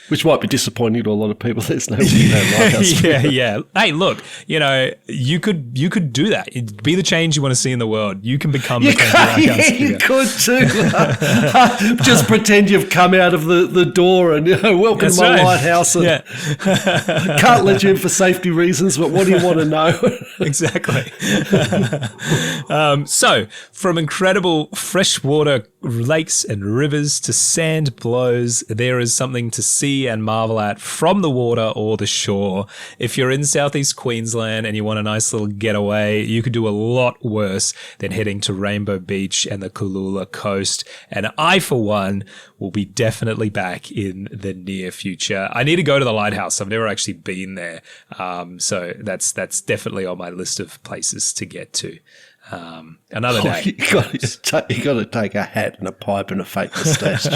Which might be disappointing to a lot of people. There's no lighthouse. Yeah. Hey, look, you could do that. It'd be the change you want to see in the world. You can become the lighthouse keeper. You could too. Just pretend you've come out of the door and welcome to my lighthouse. And can't let you in for safety reasons, but what do you want to know? Exactly. So from incredible freshwater lakes and rivers to sand blows, there is something to see and marvel at from the water or the shore. If you're in southeast Queensland and you want a nice little getaway, you could do a lot worse than heading to Rainbow Beach and the Cooloola coast. And I, for one, will be definitely back in the near future. I need to go to the lighthouse. I've never actually been there. So that's definitely on my list of places to get to. Another day. You got to take a hat and a pipe and a fake moustache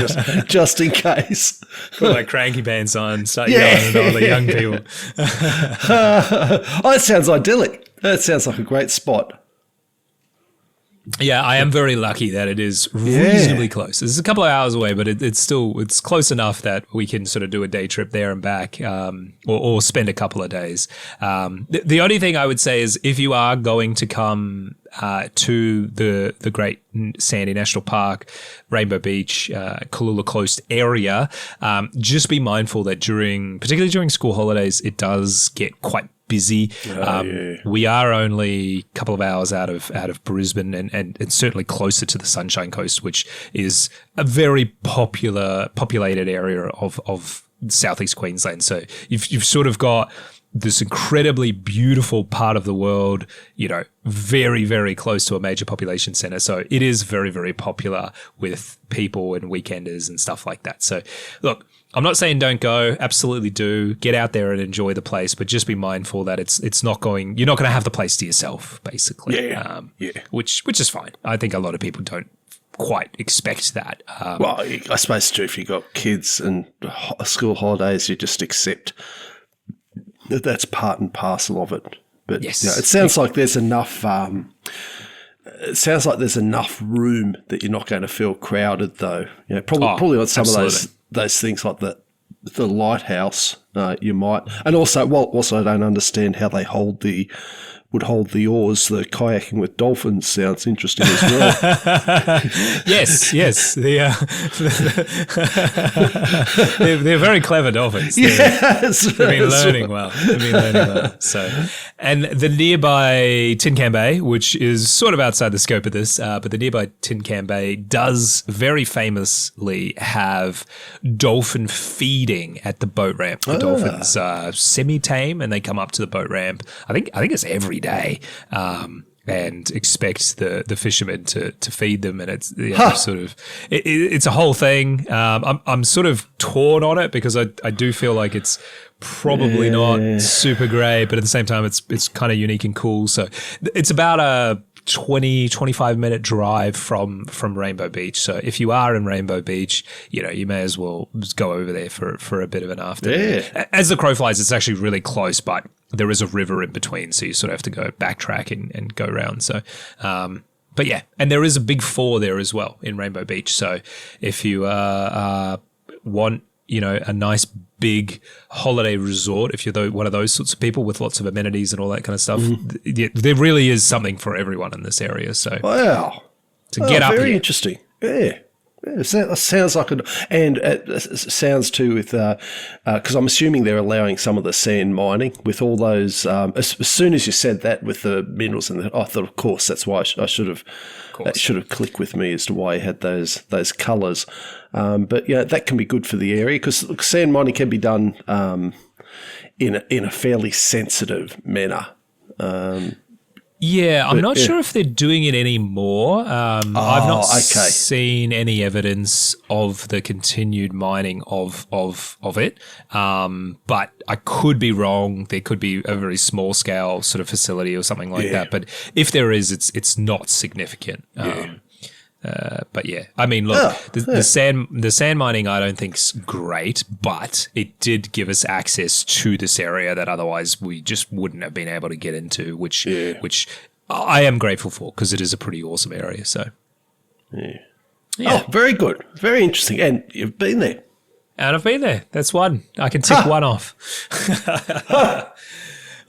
just in case. Put my cranky pants on, start yelling at all the young people. That sounds idyllic. That sounds like a great spot. Yeah, I am very lucky that it is reasonably close. It's a couple of hours away, but it's close enough that we can sort of do a day trip there and back, or spend a couple of days. The only thing I would say is if you are going to come to the Great Sandy National Park, Rainbow Beach, Cooloola Coast area, just be mindful that particularly during school holidays, it does get quite busy. We are only a couple of hours out of Brisbane and certainly closer to the Sunshine Coast, which is a very populated area of southeast Queensland. So you've sort of got this incredibly beautiful part of the world, very, very close to a major population center. So it is very, very popular with people and weekenders and stuff like that. So look, I'm not saying don't go. Absolutely do. Get out there and enjoy the place, but just be mindful that you're not going to have the place to yourself, basically. Which is fine. I think a lot of people don't quite expect that. Well, I suppose too, if you've got kids and school holidays, you just accept that that's part and parcel of it. But yes. It sounds like there's enough. It sounds like there's enough room that you're not going to feel crowded, though. Probably on some of those things like the lighthouse, you might. And also I don't understand how they would hold the oars. The kayaking with dolphins sounds interesting as well. Yes. They're very clever dolphins. They've been learning well. So, and the nearby Tin Can Bay, which is sort of outside the scope of this, but the nearby Tin Can Bay does very famously have dolphin feeding at the boat ramp. The dolphins are semi-tame and they come up to the boat ramp. I think it's every day, and expect the fishermen to feed them, and it's sort of it's a whole thing. I'm sort of torn on it because I do feel like it's probably not super great, but at the same time it's kind of unique and cool. So it's about a 20-25 minute drive from Rainbow Beach. So if you are in Rainbow Beach, you may as well just go over there for a bit of an afternoon. As the crow flies, it's actually really close, but there is a river in between, so you sort of have to go backtrack and go around. So, but yeah, and there is a big 4 there as well in Rainbow Beach. So if you want, a nice big holiday resort, if you're one of those sorts of people with lots of amenities and all that kind of stuff, there really is something for everyone in this area. So wow, to get up very here. Interesting. Yeah. It sounds like and it sounds too with because I'm assuming they're allowing some of the sand mining with all those. As soon as you said that with the minerals, and I thought, of course, that's why I should have. That should have clicked with me as to why you had those colours. But that can be good for the area because sand mining can be done in a fairly sensitive manner. I'm not sure if they're doing it anymore. I've not seen any evidence of the continued mining of it. But I could be wrong. There could be a very small scale sort of facility or something like that. But if there is, it's not significant. But yeah, I mean, look, the sand mining I don't think's great, but it did give us access to this area that otherwise we just wouldn't have been able to get into, which I am grateful for because it is a pretty awesome area. So, oh, very good, very interesting, and you've been there. And I've been there. That's one. I can tick one off.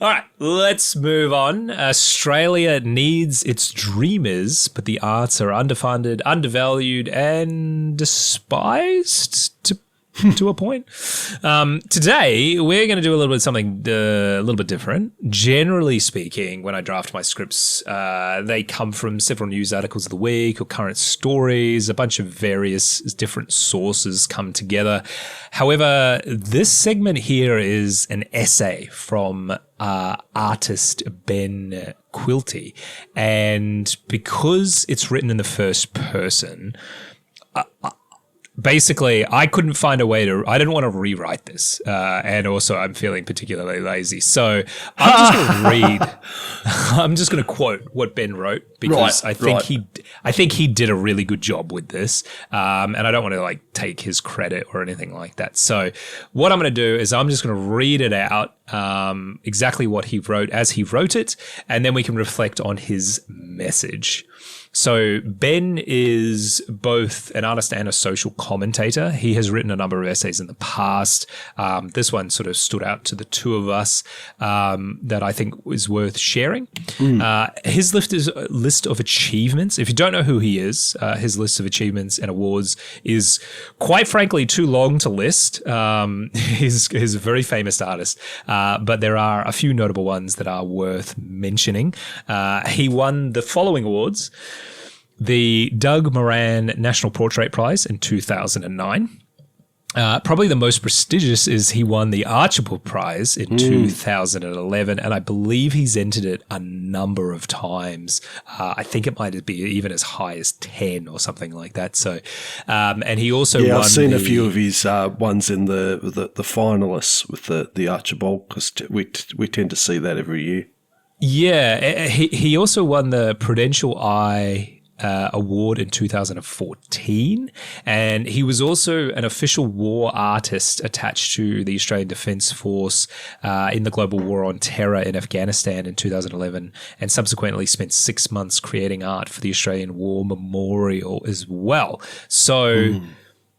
All right, let's move on. Australia needs its dreamers, but the arts are underfunded, undervalued, and despised, to to a point. Today, we're going to do a little bit something a little bit different. Generally speaking, when I draft my scripts, they come from several news articles of the week or current stories. A bunch of various different sources come together. However, this segment here is an essay from artist Ben Quilty. And because it's written in the first person, basically, I couldn't find a way I didn't want to rewrite this. And also I'm feeling particularly lazy. So I'm just going to quote what Ben wrote because I think he did a really good job with this. And I don't want to take his credit or anything like that. So what I'm going to do is I'm just going to read it out, exactly what he wrote as he wrote it. And then we can reflect on his message. So Ben is both an artist and a social commentator. He has written a number of essays in the past. This one sort of stood out to the two of us that I think is worth sharing. His list of achievements, if you don't know who he is, his list of achievements and awards is quite frankly too long to list. He's a very famous artist, but there are a few notable ones that are worth mentioning. He won the following awards: the Doug Moran National Portrait Prize in 2009. Probably the most prestigious is he won the Archibald Prize in 2011, and I believe he's entered it a number of times. I think it might be even as high as 10 or something like that. So, and he also won. I've seen a few of his ones in the finalists with the Archibald, because we tend to see that every year. Yeah, he also won the Prudential Eye award in 2014, and he was also an official war artist attached to the Australian Defence Force in the global war on terror in Afghanistan in 2011, and subsequently spent 6 months creating art for the Australian War Memorial as well. So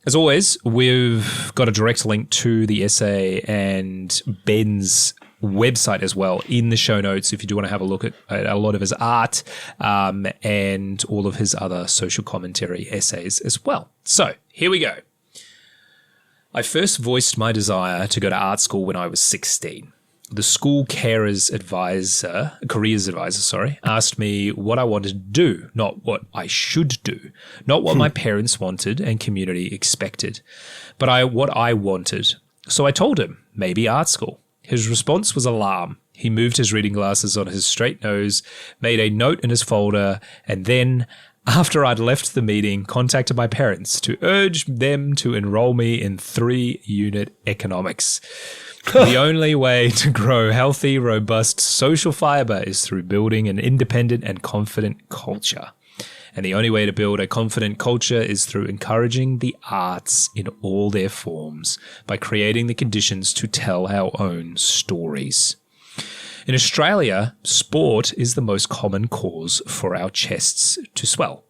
as always, we've got a direct link to the essay and Ben's website as well in the show notes if you do want to have a look at a lot of his art and all of his other social commentary essays as well. So here we go. I first voiced my desire to go to art school when I was 16. The school careers advisor, asked me what I wanted to do, not what I should do, not what my parents wanted and community expected, but what I wanted. So I told him, maybe art school. His response was alarm. He moved his reading glasses on his straight nose, made a note in his folder, and then, after I'd left the meeting, contacted my parents to urge them to enroll me in 3-unit economics. The only way to grow healthy, robust social fiber is through building an independent and confident culture. And the only way to build a confident culture is through encouraging the arts in all their forms by creating the conditions to tell our own stories. In Australia, sport is the most common cause for our chests to swell.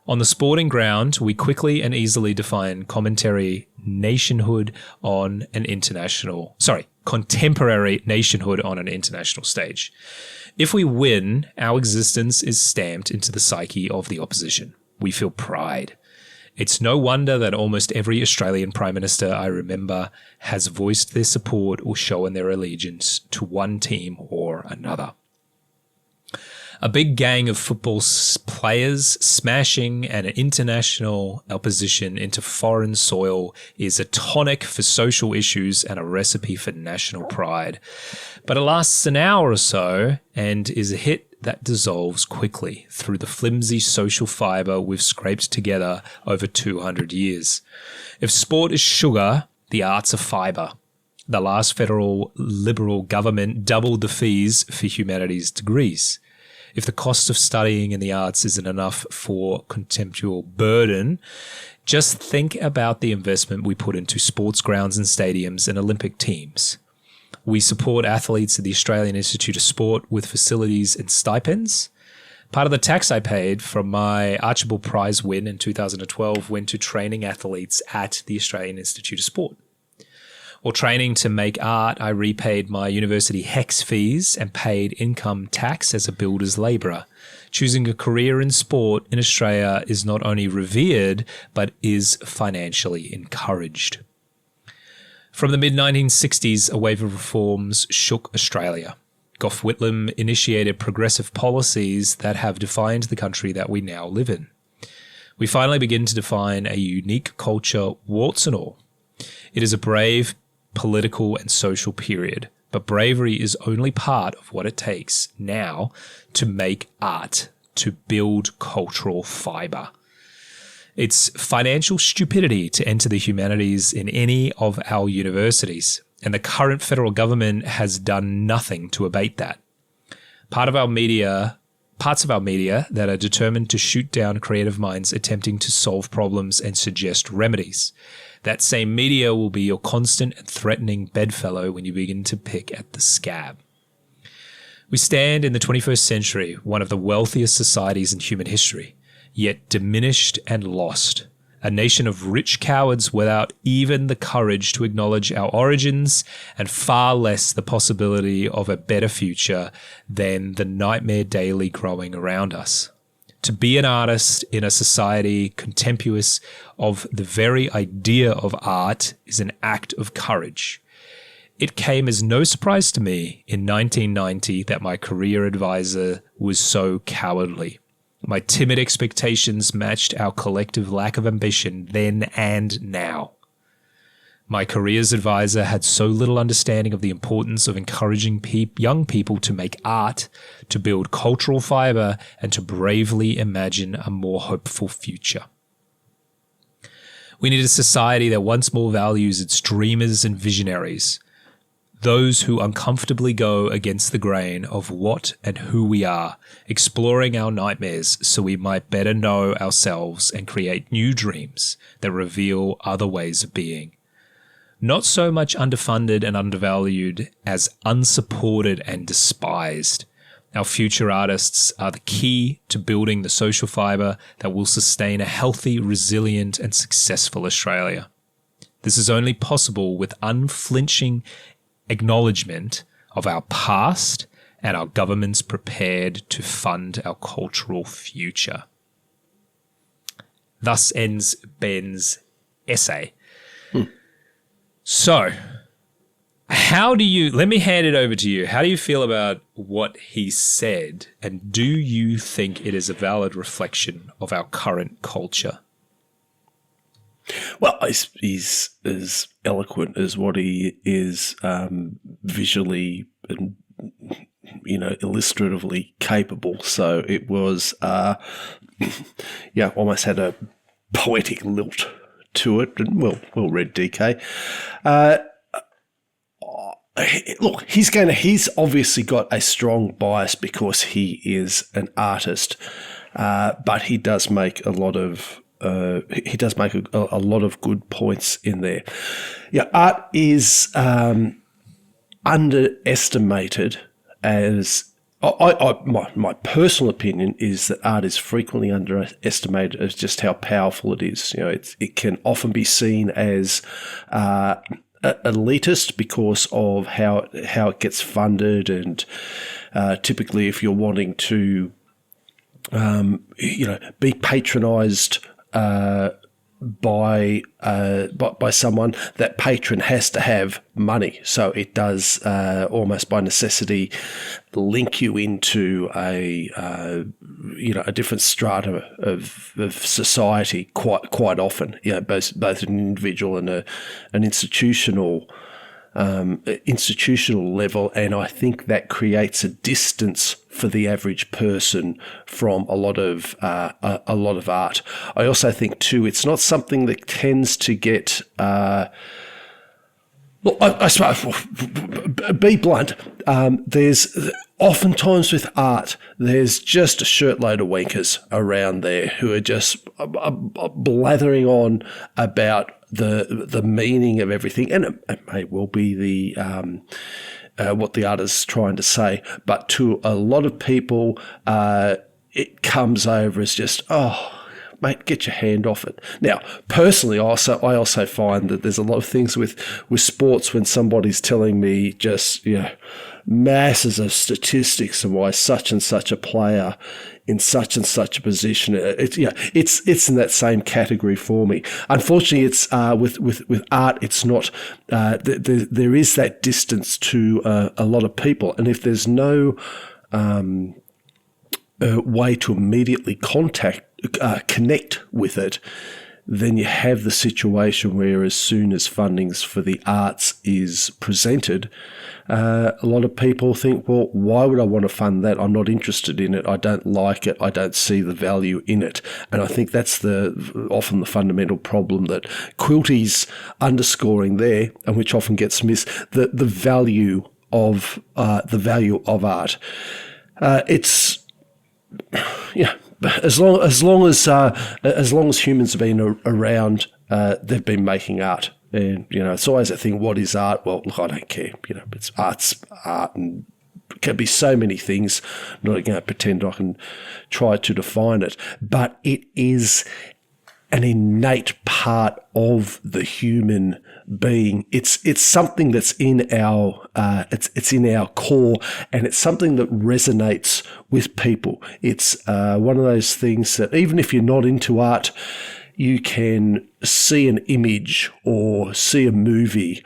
On the sporting ground, we quickly and easily define contemporary nationhood on an international stage. If we win, our existence is stamped into the psyche of the opposition. We feel pride. It's no wonder that almost every Australian Prime Minister I remember has voiced their support or shown their allegiance to one team or another. A big gang of football players smashing an international opposition into foreign soil is a tonic for social issues and a recipe for national pride. But it lasts an hour or so and is a hit that dissolves quickly through the flimsy social fibre we've scraped together over 200 years. If sport is sugar, the arts are fibre. The last federal Liberal government doubled the fees for humanities degrees. If the cost of studying in the arts isn't enough for contemptual burden, just think about the investment we put into sports grounds and stadiums and Olympic teams. We support athletes at the Australian Institute of Sport with facilities and stipends. Part of the tax I paid from my Archibald Prize win in 2012 went to training athletes at the Australian Institute of Sport. Or training to make art, I repaid my university HECS fees and paid income tax as a builder's labourer. Choosing a career in sport in Australia is not only revered, but is financially encouraged. From the mid-1960s, a wave of reforms shook Australia. Gough Whitlam initiated progressive policies that have defined the country that we now live in. We finally begin to define a unique culture, warts and all. It is a brave political and social period, but bravery is only part of what it takes now to make art, to build cultural fibre. It's financial stupidity to enter the humanities in any of our universities, and the current federal government has done nothing to abate that. Parts of our media that are determined to shoot down creative minds attempting to solve problems and suggest remedies. That same media will be your constant and threatening bedfellow when you begin to pick at the scab. We stand in the 21st century, one of the wealthiest societies in human history, yet diminished and lost. A nation of rich cowards without even the courage to acknowledge our origins and far less the possibility of a better future than the nightmare daily growing around us. To be an artist in a society contemptuous of the very idea of art is an act of courage. It came as no surprise to me in 1990 that my career advisor was so cowardly. My timid expectations matched our collective lack of ambition then and now. My careers advisor had so little understanding of the importance of encouraging young people to make art, to build cultural fibre, and to bravely imagine a more hopeful future. We need a society that once more values its dreamers and visionaries, those who uncomfortably go against the grain of what and who we are, exploring our nightmares so we might better know ourselves and create new dreams that reveal other ways of being. Not so much underfunded and undervalued as unsupported and despised. Our future artists are the key to building the social fibre that will sustain a healthy, resilient and successful Australia. This is only possible with unflinching acknowledgement of our past and our governments prepared to fund our cultural future. Thus ends Ben's essay. So, let me hand it over to you. How do you feel about what he said, and do you think it is a valid reflection of our current culture? Well, he's as eloquent as what he is visually and, illustratively capable. So it was, almost had a poetic lilt to it. And well read, DK. Look, he's obviously got a strong bias because he is an artist, but he does make a lot of a lot of good points in there. Yeah, art is underestimated as my personal opinion is that art is frequently underestimated as just how powerful it is. It can often be seen as elitist because of how it gets funded, and typically if you're wanting to be patronised by someone, that patron has to have money. So it does almost by necessity link you into a different strata of society quite often. Both an individual and an institutional level, and I think that creates a distance for the average person from a lot of art. I also think too, it's not something that tends to get. I suppose, be blunt. There's oftentimes with art, there's just a shirtload of wankers around there who are just blathering on about the meaning of everything, and it may well be the what the artist's trying to say, but to a lot of people, it comes over as just mate, get your hand off it. Now, personally, I also find that there's a lot of things with sports when somebody's telling me just, masses of statistics and why such and such a player in such and such a position. It's in that same category for me. Unfortunately, it's with art. It's not. There is that distance to a lot of people, and if there's no way to immediately connect with it, then you have the situation where as soon as fundings for the arts is presented, a lot of people think, well, why would I want to fund that? I'm not interested in it. I don't like it. I don't see the value in it. And I think that's often the fundamental problem that Quilty's underscoring there, and which often gets missed, the value of art. It's as long as humans have been around, they've been making art. And, it's always a thing, what is art? Well, look, I don't care. It's art and it can be so many things. I'm not going to pretend I can try to define it. But it is an innate part of the human being. It's something that's in our it's in our core, and it's something that resonates with people. It's one of those things that even if you're not into art, you can see an image or see a movie,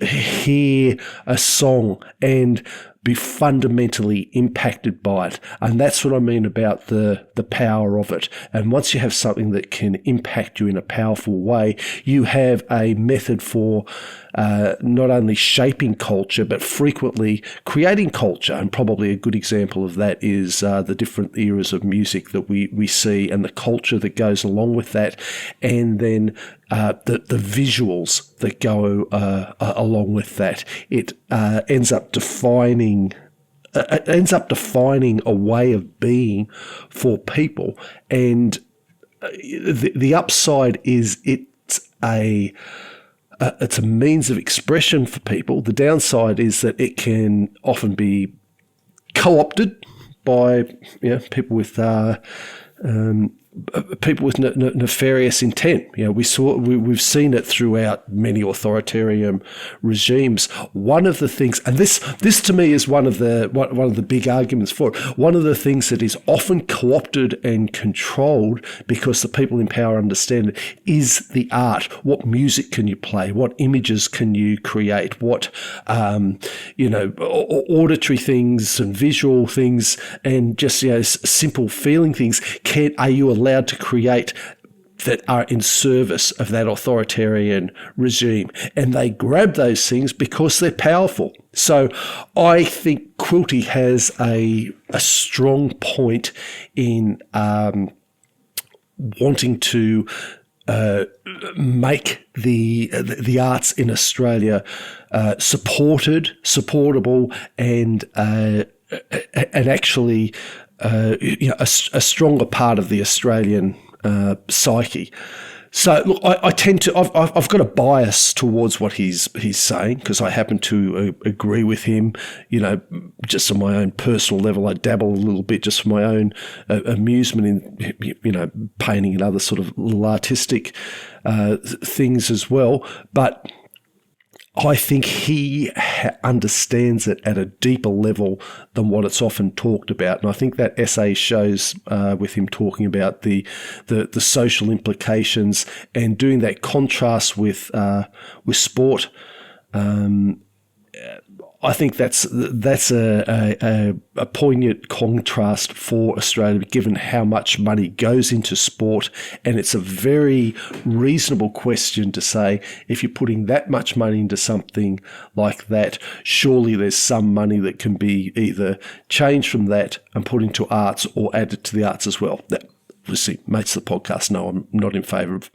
hear a song, and be fundamentally impacted by it. And that's what I mean about the power of it. And once you have something that can impact you in a powerful way, you have a method for not only shaping culture, but frequently creating culture. And probably a good example of that is the different eras of music that we see and the culture that goes along with that. And then the visuals that go along with that. It ends up defining a way of being for people. And the upside is it's a means of expression for people. The downside is that it can often be co-opted by people with nefarious intent. We've seen it throughout many authoritarian regimes. One of the things, and this to me is one of the big arguments for it. One of the things that is often co-opted and controlled because the people in power understand it is the art. What music can you play? What images can you create? What auditory things and visual things and just simple feeling things are you allowed to create that are in service of that authoritarian regime? And they grab those things because they're powerful. So I think Quilty has a strong point in wanting to make the arts in Australia supportable and actually a stronger part of the Australian psyche. So look, I tend to I've got a bias towards what he's saying because I happen to agree with him. Just on my own personal level, I dabble a little bit just for my own amusement in painting and other sort of little artistic things as well. But I think he understands it at a deeper level than what it's often talked about. And I think that essay shows with him talking about the social implications and doing that contrast with sport. I think that's a poignant contrast for Australia, given how much money goes into sport. And it's a very reasonable question to say, if you're putting that much money into something like that, surely there's some money that can be either changed from that and put into arts or added to the arts as well. Now, obviously, mates of the podcast know I'm not in favour of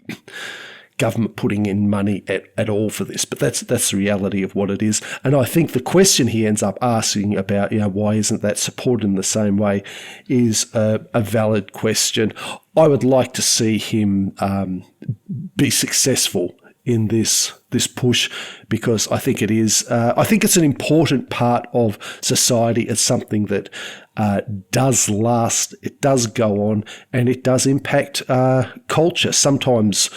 government putting in money at all for this, but that's the reality of what it is. And I think the question he ends up asking about, why isn't that supported in the same way, is a valid question. I would like to see him be successful in this push, because I think it is. I think it's an important part of society. It's something that does last. It does go on, and it does impact culture. Sometimes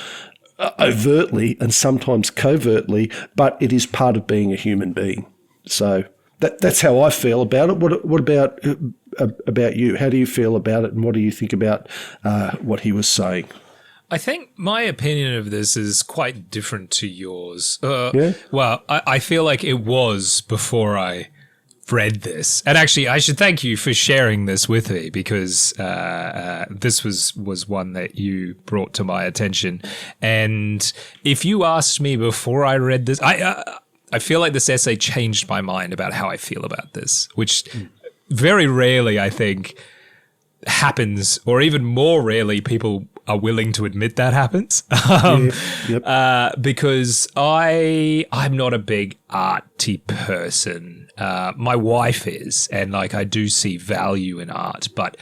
overtly and sometimes covertly, but it is part of being a human being. So that's how I feel about it. What about you? How do you feel about it, and what do you think about what he was saying? I think my opinion of this is quite different to yours. Yeah? Well, I feel like it was before I read this. And actually, I should thank you for sharing this with me, because this was one that you brought to my attention. And if you asked me before I read this, I feel like this essay changed my mind about how I feel about this, which very rarely, I think, happens, or even more rarely people are willing to admit that happens. Because I'm not a big arty person. My wife is, and like I do see value in art, but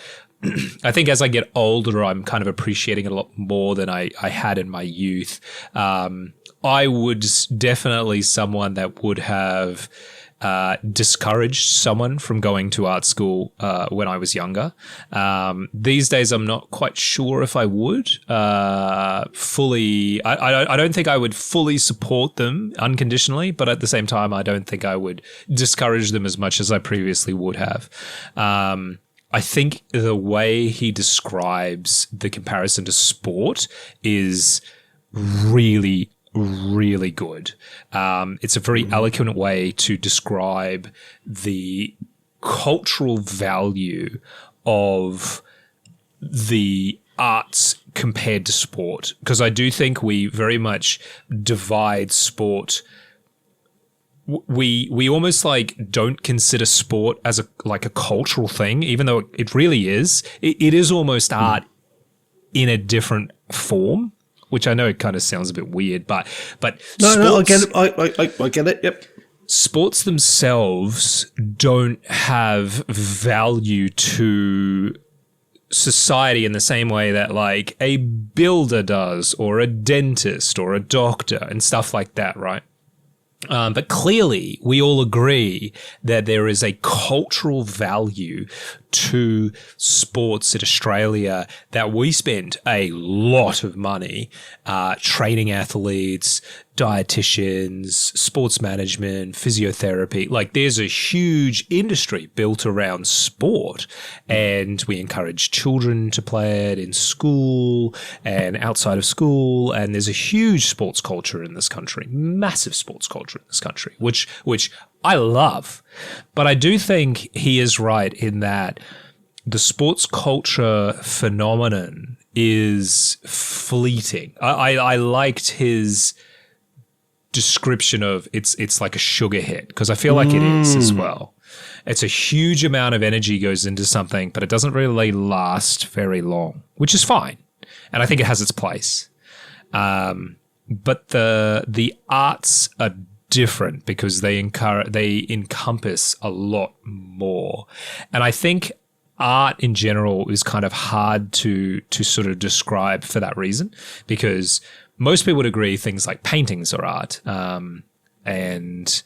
I think as I get older, I'm kind of appreciating it a lot more than I had in my youth. I would definitely someone that would have discouraged someone from going to art school when I was younger. These days, I'm not quite sure if I would fully. I don't think I would fully support them unconditionally, but at the same time, I don't think I would discourage them as much as I previously would have. I think the way he describes the comparison to sport is really good. It's a very eloquent way to describe the cultural value of the arts compared to sport, because I do think we very much divide sport. We almost like don't consider sport as a cultural thing, even though it really is. It is almost art in a different form, which I know it kind of sounds a bit weird, but no, I get it. I get it. Yep. Sports themselves don't have value to society in the same way that like a builder does, or a dentist, or a doctor, and stuff like that, right? But clearly, we all agree that there is a cultural value to sports in Australia that we spend a lot of money training athletes, dietitians, sports management, physiotherapy. Like there's a huge industry built around sport, and we encourage children to play it in school and outside of school. And there's a huge sports culture in this country, massive sports culture in this country, which I love. But I do think he is right in that the sports culture phenomenon is fleeting. I liked his description of it's like a sugar hit, because I feel like it is as well. It's a huge amount of energy goes into something, but it doesn't really last very long, which is fine. And I think it has its place. But the arts are different because they encompass a lot more. And I think art in general is kind of hard to sort of describe for that reason, because most people would agree things like paintings are art. And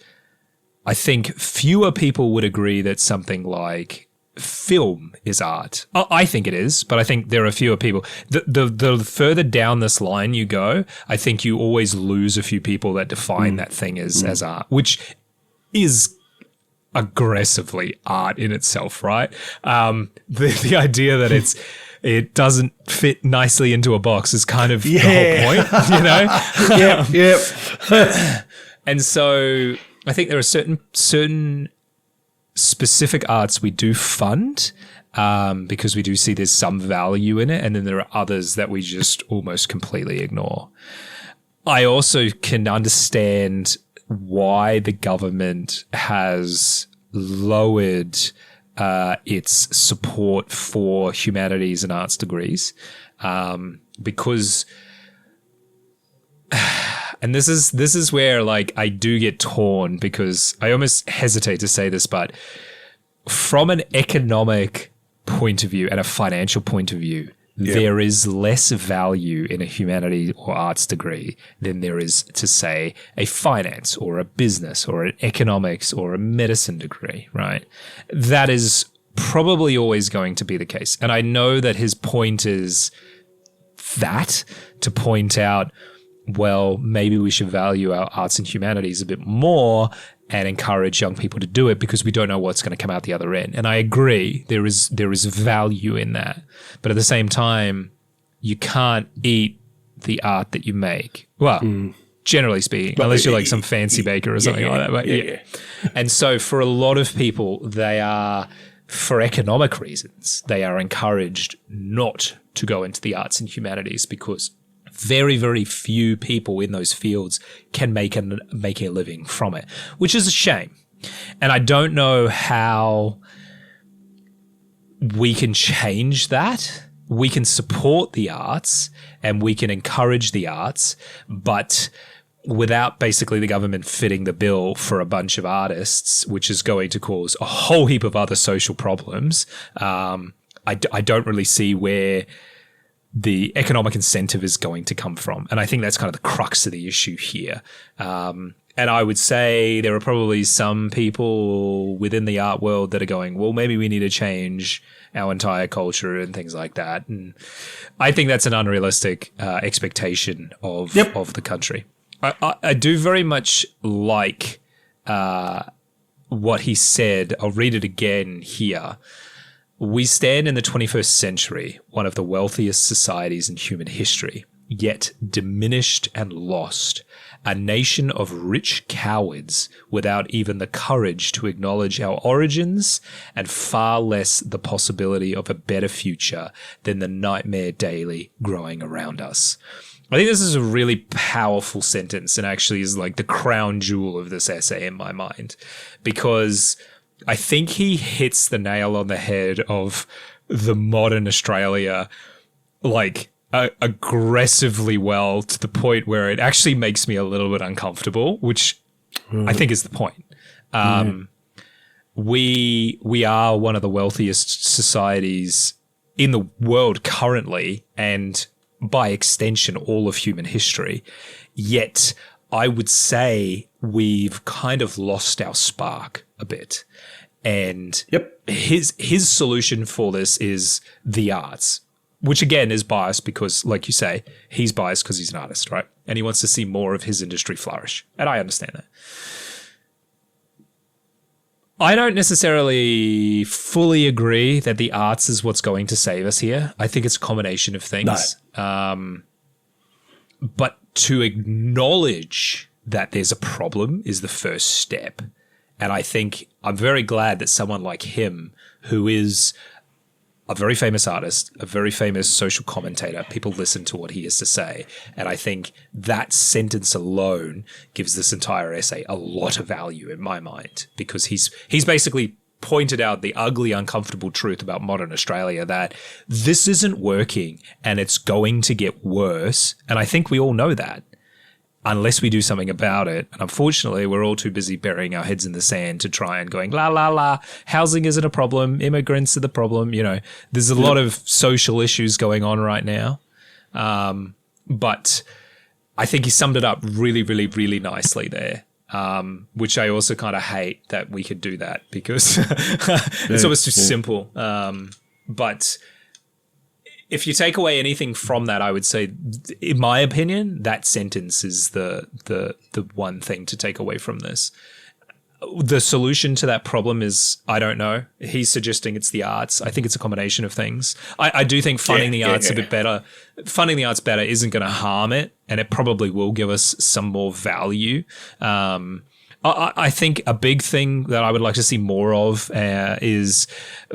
I think fewer people would agree that something like film is art. I think it is, but I think there are fewer people. The further down this line you go, I think you always lose a few people that define that thing as art, which is aggressively art in itself, right? The idea that it doesn't fit nicely into a box is kind of the whole point, you know? Yep. And so I think there are certain specific arts we do fund because we do see there's some value in it, and then there are others that we just almost completely ignore. I also can understand why the government has lowered its support for humanities and arts degrees, because, and this is where like I do get torn, because I almost hesitate to say this, but from an economic point of view and a financial point of view, there is less value in a humanity or arts degree than there is to, say, a finance or a business or an economics or a medicine degree, right? That is probably always going to be the case. And I know that his point is that, to point out, well, maybe we should value our arts and humanities a bit more and encourage young people to do it because we don't know what's going to come out the other end. And I agree, there is value in that. But at the same time, you can't eat the art that you make. Well, generally speaking, unless you're like some fancy baker or something like that. But yeah. And so for a lot of people, they are, for economic reasons, they are encouraged not to go into the arts and humanities because very, very few people in those fields can make a living from it, which is a shame. And I don't know how we can change that. We can support the arts and we can encourage the arts, but without basically the government fitting the bill for a bunch of artists, which is going to cause a whole heap of other social problems, I don't really see where the economic incentive is going to come from. And I think that's kind of the crux of the issue here. And I would say there are probably some people within the art world that are going, well, maybe we need to change our entire culture and things like that. And I think that's an unrealistic expectation of the country. I do very much like what he said. I'll read it again here. We stand in the 21st century, one of the wealthiest societies in human history, yet diminished and lost, a nation of rich cowards without even the courage to acknowledge our origins and far less the possibility of a better future than the nightmare daily growing around us. I think this is a really powerful sentence and actually is like the crown jewel of this essay in my mind, because I think he hits the nail on the head of the modern Australia, like aggressively well, to the point where it actually makes me a little bit uncomfortable, which I think is the point. We are one of the wealthiest societies in the world currently, and by extension, all of human history. Yet I would say we've kind of lost our spark a bit. And his solution for this is the arts, which again is biased because, like you say, he's biased because he's an artist, right? And he wants to see more of his industry flourish. And I understand that. I don't necessarily fully agree that the arts is what's going to save us here. I think it's a combination of things. No. But to acknowledge that there's a problem is the first step. And I think I'm very glad that someone like him, who is a very famous artist, a very famous social commentator, people listen to what he has to say. And I think that sentence alone gives this entire essay a lot of value in my mind, because he's basically pointed out the ugly, uncomfortable truth about modern Australia, that this isn't working and it's going to get worse. And I think we all know that, unless we do something about it. And unfortunately, we're all too busy burying our heads in the sand to try and going, la, la, la, housing isn't a problem, immigrants are the problem. You know, there's a lot of social issues going on right now. But I think he summed it up really, really, really nicely there. Which I also kind of hate that we could do that, because it's almost too simple. But if you take away anything from that, I would say, in my opinion, that sentence is the one thing to take away from this. The solution to that problem is, I don't know. He's suggesting it's the arts. I think it's a combination of things. I do think funding the arts a bit better. Funding the arts better isn't going to harm it, and it probably will give us some more value. I think a big thing that I would like to see more of is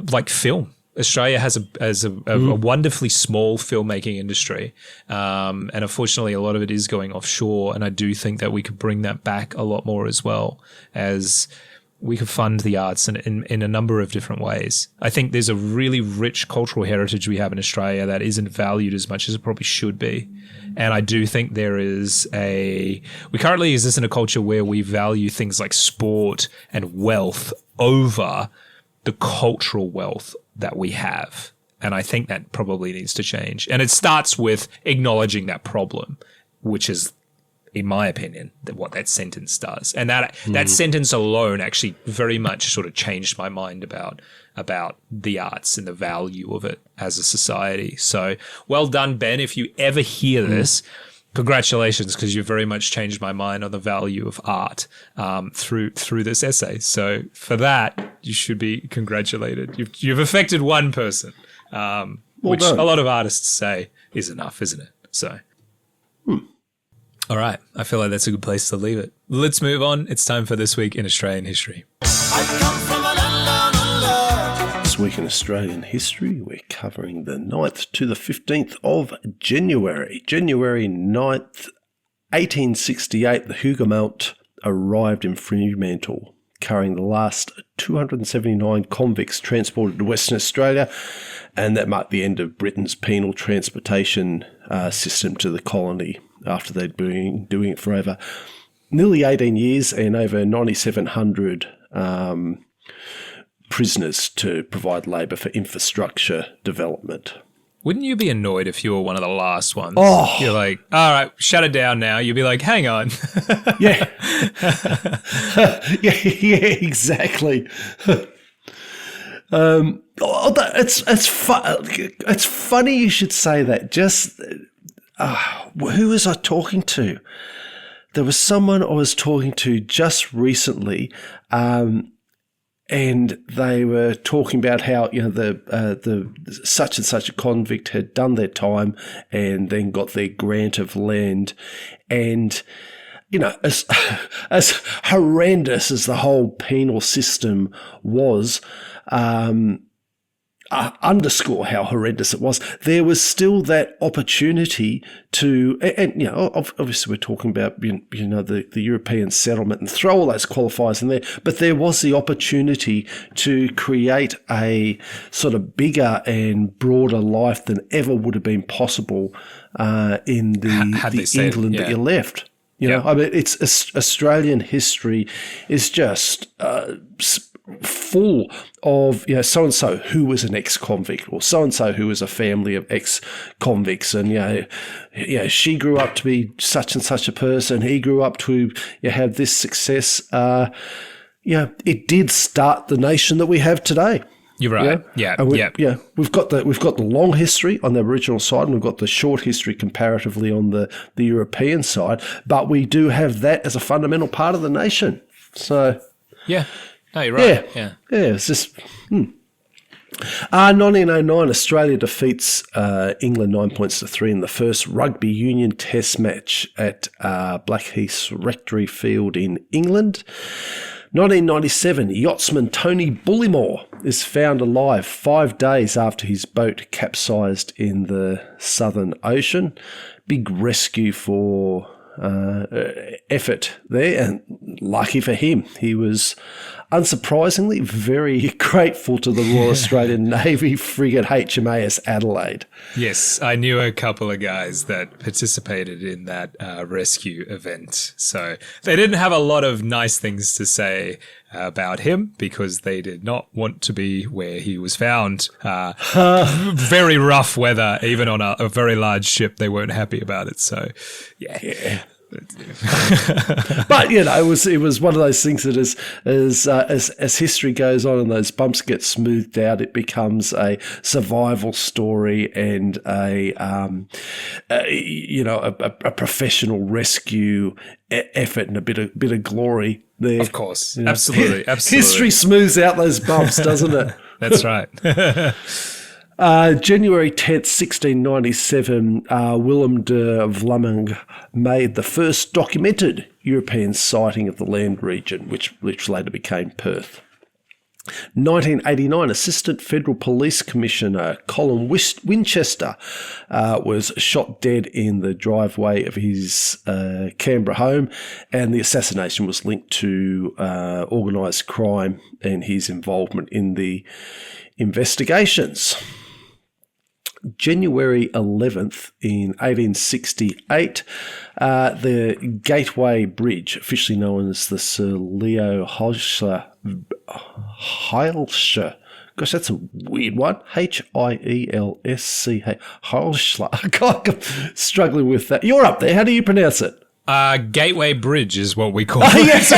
like film. Australia has a wonderfully small filmmaking industry, and unfortunately a lot of it is going offshore, and I do think that we could bring that back a lot more, as well as we could fund the arts in a number of different ways. I think there's a really rich cultural heritage we have in Australia that isn't valued as much as it probably should be. And I do think we currently exist in a culture where we value things like sport and wealth over the cultural wealth that we have. And I think that probably needs to change. And it starts with acknowledging that problem, which is, in my opinion, what that sentence does. And that sentence alone actually very much sort of changed my mind about the arts and the value of it as a society. So well done, Ben. If you ever hear this, congratulations, because you've very much changed my mind on the value of art through this essay. So for that, you should be congratulated. You've affected one person, which done. a lot of artists say is enough, isn't it? So, all right. I feel like that's a good place to leave it. Let's move on. It's time for This Week in Australian History. This week in Australian history, we're covering the 9th to the 15th of January. January 9th, 1868, the Hougoumont arrived in Fremantle, carrying the last 279 convicts transported to Western Australia, and that marked the end of Britain's penal transportation system to the colony after they'd been doing it for over nearly 18 years and over 9,700 prisoners to provide labour for infrastructure development. Wouldn't you be annoyed if you were one of the last ones? Oh. You're like, all right, shut it down now. You'd be like, hang on. Yeah. yeah, exactly. It's funny you should say that. Just who was I talking to? There was someone I was talking to just recently, and they were talking about how, you know, the such and such a convict had done their time and then got their grant of land, and, you know, as horrendous as the whole penal system was, underscore how horrendous it was, there was still that opportunity to, and you know, obviously we're talking about, you know, the European settlement, and throw all those qualifiers in there, but there was the opportunity to create a sort of bigger and broader life than ever would have been possible in the England that you left. You know, I mean, it's Australian history is just full of, you know, so-and-so who was an ex-convict, or so-and-so who was a family of ex-convicts, and, you know, she grew up to be such and such a person, he grew up to, you know, have this success. You know, it did start the nation that we have today. You're right. Yeah. Yeah. We've got the long history on the Aboriginal side, and we've got the short history comparatively on the European side, but we do have that as a fundamental part of the nation. So, yeah. No, you're right. Yeah. It's just. 1909, Australia defeats England 9-3 in the first rugby union test match at Blackheath Rectory Field in England. 1997, yachtsman Tony Bullimore is found alive 5 days after his boat capsized in the Southern Ocean. Big rescue for effort there, and lucky for him, he was unsurprisingly very grateful to the Royal Australian Navy frigate HMAS Adelaide. Yes, I knew a couple of guys that participated in that rescue event. So they didn't have a lot of nice things to say about him, because they did not want to be where he was found. Very rough weather, even on a very large ship. They weren't happy about it. So, yeah. But, you know, it was one of those things that as history goes on and those bumps get smoothed out, it becomes a survival story and a professional rescue effort and a bit of glory there. Of course, you know? Absolutely. History smooths out those bumps, doesn't it? That's right. January 10th, 1697, Willem de Vlaming made the first documented European sighting of the land region, which later became Perth. 1989, Assistant Federal Police Commissioner Colin Winchester was shot dead in the driveway of his Canberra home, and the assassination was linked to organised crime and his involvement in the investigations. January 11th in 1868, the Gateway Bridge, officially known as the Sir Leo Heilscher Gosh, that's a weird one. Hielsch. Heilschla. God, I'm struggling with that. You're up there. How do you pronounce it? Gateway Bridge is what we call it. Yes.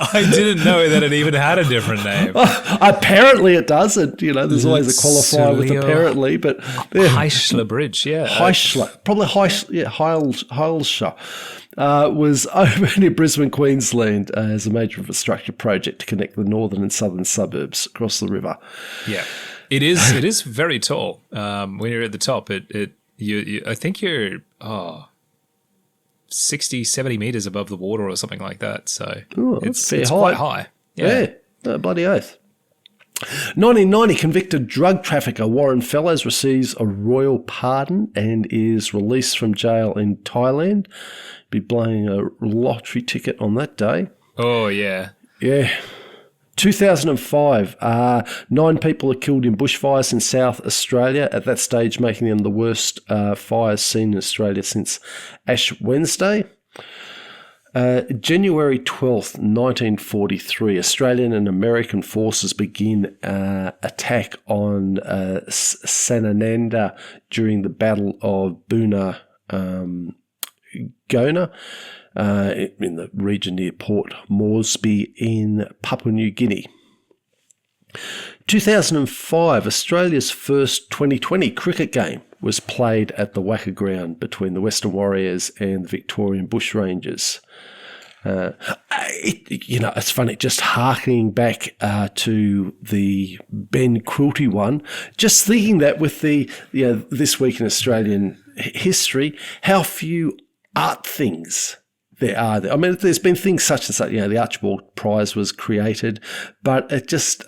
I didn't know that it even had a different name. Apparently it doesn't. There's always a qualifier with apparently, but Heilschla Bridge, yeah. Heilschla, probably Heilschla. Was opened in Brisbane, Queensland, as a major infrastructure project to connect the northern and southern suburbs across the river. Yeah, it is. It is very tall. When you're at the top, I think you're 60, 70 meters above the water or something like that. So it's quite high. Yeah, bloody oath. 1990, convicted drug trafficker Warren Fellows receives a royal pardon and is released from jail in Thailand. Be blowing a lottery ticket on that day. Oh, yeah. Yeah. 2005, 9 people are killed in bushfires in South Australia, at that stage making them the worst fires seen in Australia since Ash Wednesday. January 12th, 1943, Australian and American forces begin attack on Sanananda during the Battle of Boona Gona in the region near Port Moresby in Papua New Guinea. 2005, Australia's first 2020 cricket game was played at the Wacker Ground between the Western Warriors and the Victorian Bushrangers. It's funny, just harkening back to the Ben Quilty one, just thinking that with the, This Week in Australian History, how few art things there are. I mean, there's been things such and such, the Archibald Prize was created, but it just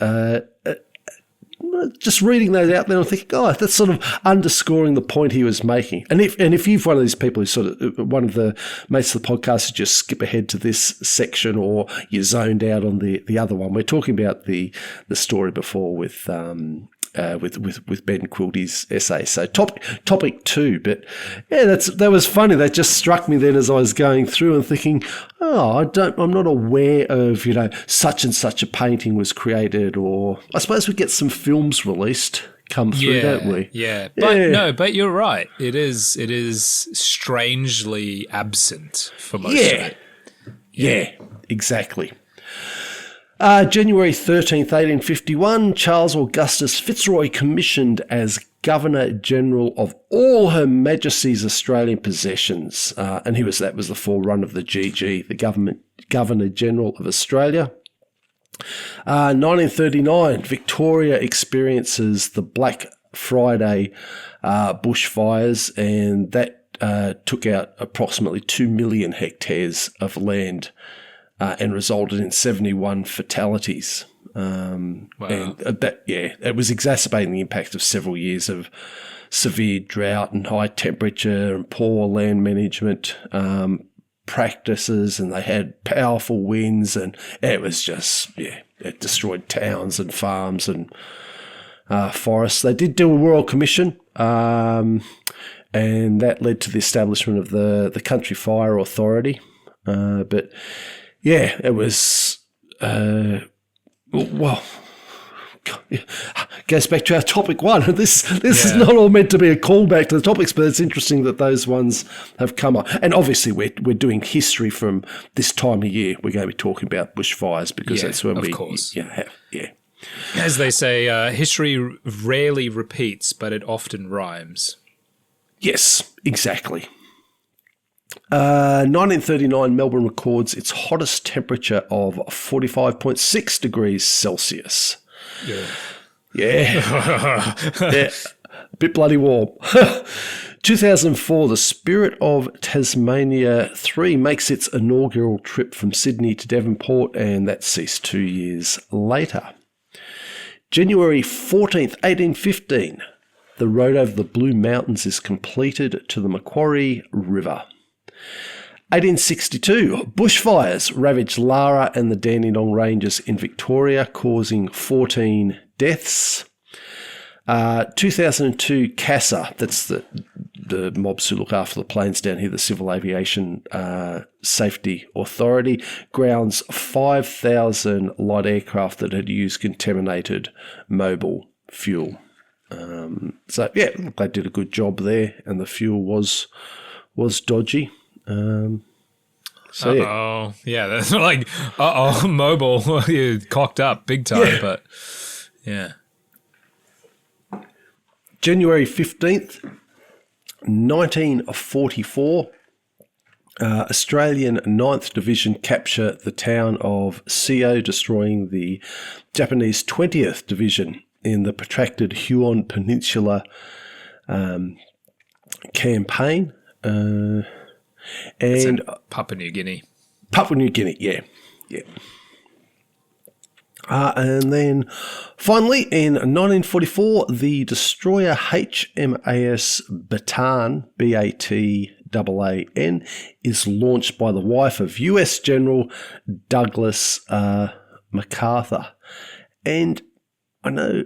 reading those out there, I'm thinking, that's sort of underscoring the point he was making. And if you've one of these people who's sort of one of the mates of the podcast who just skip ahead to this section, or you're zoned out on the other one, we're talking about the story before with Ben Quilty's essay. So topic 2, but yeah, that was funny. That just struck me then as I was going through and thinking, I'm not aware of, such and such a painting was created, or I suppose we get some films released come through, don't we? Yeah. But you're right. It is strangely absent for most of it. Yeah, exactly. January 13th, 1851, Charles Augustus Fitzroy commissioned as Governor-General of all Her Majesty's Australian possessions, and that was the forerunner of the GG, the Governor-General of Australia. 1939, Victoria experiences the Black Friday bushfires, and that took out approximately 2 million hectares of land and resulted in 71 fatalities. Wow. And it was exacerbating the impact of several years of severe drought and high temperature and poor land management practices, and they had powerful winds, and it was just, it destroyed towns and farms and forests. They did do a Royal Commission, and that led to the establishment of the Country Fire Authority. But yeah, it was, goes back to our topic 1. This is not all meant to be a callback to the topics, but it's interesting that those ones have come up. And obviously we're doing history from this time of year. We're going to be talking about bushfires because that's when we, course. As they say, history rarely repeats, but it often rhymes. Yes, exactly. 1939, Melbourne records its hottest temperature of 45.6 degrees Celsius. Yeah. A bit bloody warm. 2004, the Spirit of Tasmania 3 makes its inaugural trip from Sydney to Devonport, and that ceased 2 years later. January 14th, 1815, the road over the Blue Mountains is completed to the Macquarie River. 1862, bushfires ravaged Lara and the Dandenong Ranges in Victoria, causing 14 deaths. 2002, CASA, that's the mobs who look after the planes down here, the Civil Aviation Safety Authority, grounds 5,000 light aircraft that had used contaminated mobile fuel. So yeah, they did a good job there, and the fuel was dodgy. Yeah, that's like, mobile, you cocked up big time, but yeah. January 15th, 1944, Australian 9th Division capture the town of Seo, destroying the Japanese 20th Division in the protracted Huon Peninsula campaign. And Papua New Guinea. Papua New Guinea, yeah. And then finally, in 1944, the destroyer HMAS Bataan, Bataan, is launched by the wife of US General Douglas MacArthur. And I know,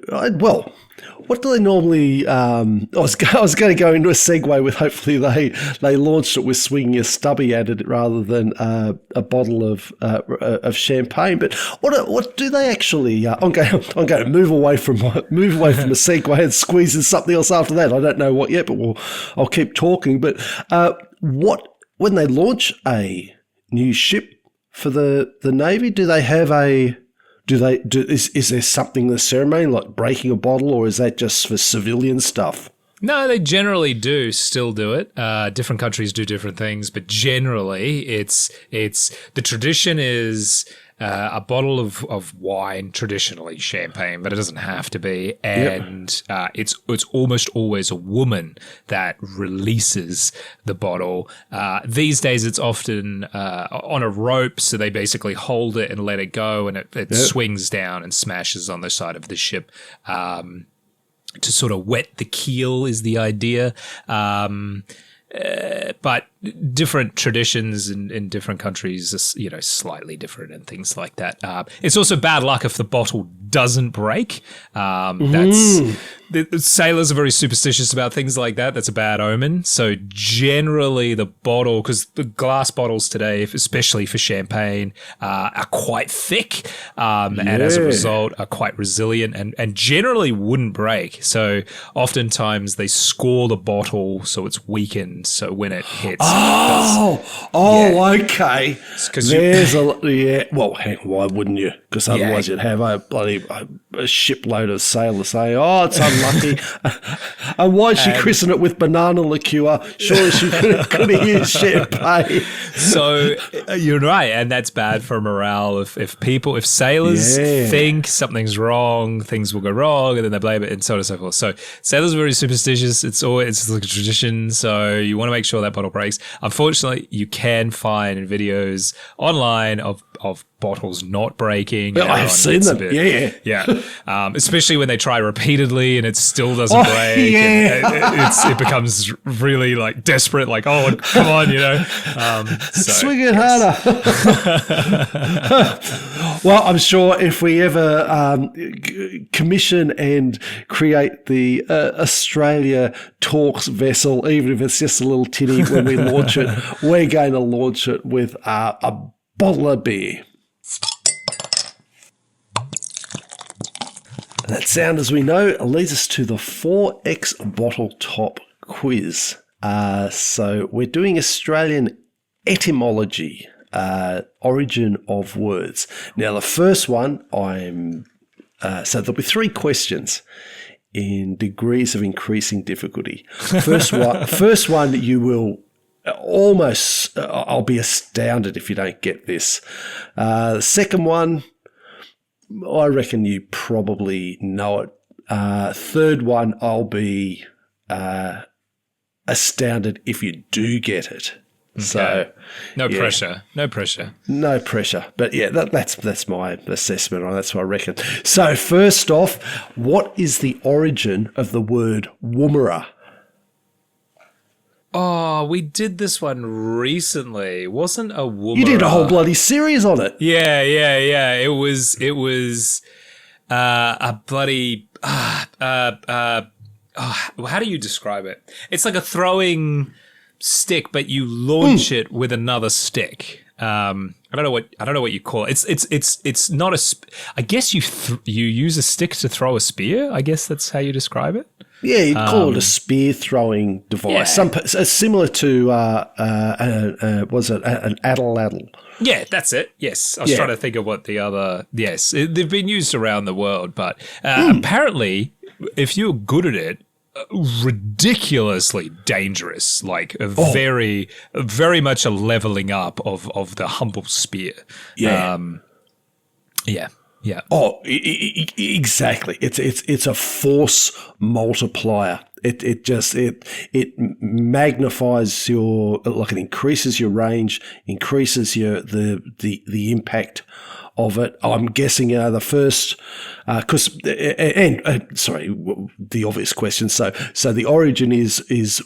what do they normally, I was going to go into a segue with hopefully they launched it with swinging a stubby at it rather than a bottle of champagne. But what do they actually, I'm going to move away from a segue and squeeze in something else after that. I don't know what yet, but I'll keep talking. But when they launch a new ship for the Navy, do they have is there something in the ceremony like breaking a bottle, or is that just for civilian stuff? No, they generally still do it. Different countries do different things, but generally it's the tradition is a bottle of wine, traditionally champagne, but it doesn't have to be. And it's almost always a woman that releases the bottle. These days it's often on a rope, so they basically hold it and let it go, and it swings down and smashes on the side of the ship. To sort of wet the keel is the idea. But different traditions in different countries are, slightly different and things like that. It's also bad luck if the bottle doesn't break. The sailors are very superstitious about things like that. That's a bad omen. So generally the bottle, because the glass bottles today, especially for champagne, are quite thick and as a result are quite resilient and generally wouldn't break. So oftentimes they score the bottle so it's weakened. So when it hits, okay. There's well, why wouldn't you? Because otherwise you'd have a shipload of sailors saying, "Oh, it's unlucky." And why'd she christen it with banana liqueur? Surely she could have used champagne. So you're right, and that's bad for morale. If sailors think something's wrong, things will go wrong, and then they blame it, and so on and so forth. So sailors are very superstitious. It's like a tradition. So you want to make sure that bottle breaks. Unfortunately, you can find videos online of bottles not breaking. I have seen them. Especially when they try repeatedly and it still doesn't break. It becomes really like desperate. Like, oh, come on, swing it harder. Well, I'm sure if we ever commission and create the Australia Talks vessel, even if it's just a little tinny when we launch it, we're going to launch it with a bottle of beer. That sound, as we know, leads us to the 4X bottle top quiz. So we're doing Australian etymology, origin of words. Now, the first one, so there'll be 3 questions in degrees of increasing difficulty. First one, you will almost, I'll be astounded if you don't get this. The second one, I reckon you probably know it. Third one, I'll be astounded if you do get it. Okay. So no pressure. But yeah, that's my assessment on it. That's what I reckon. So first off, what is the origin of the word woomera? Oh, we did this one recently. Wasn't a woomera? You did a whole bloody series on it. Yeah. It was a bloody how do you describe it? It's like a throwing stick, but you launch it with another stick. I don't know what you call it. It's not a. I guess you use a stick to throw a spear. I guess that's how you describe it. Yeah, you'd call it a spear throwing device. Yeah. Similar to was it an addle? Yeah, that's it. Yes, I was trying to think of what the other. Yes, they've been used around the world, but apparently, if you're good at it, ridiculously dangerous. Like very much a leveling up of the humble spear. Yeah. Yeah. Oh, exactly. It's a force multiplier. It magnifies it increases your range, increases the impact of it. I'm guessing the first the obvious question. So the origin is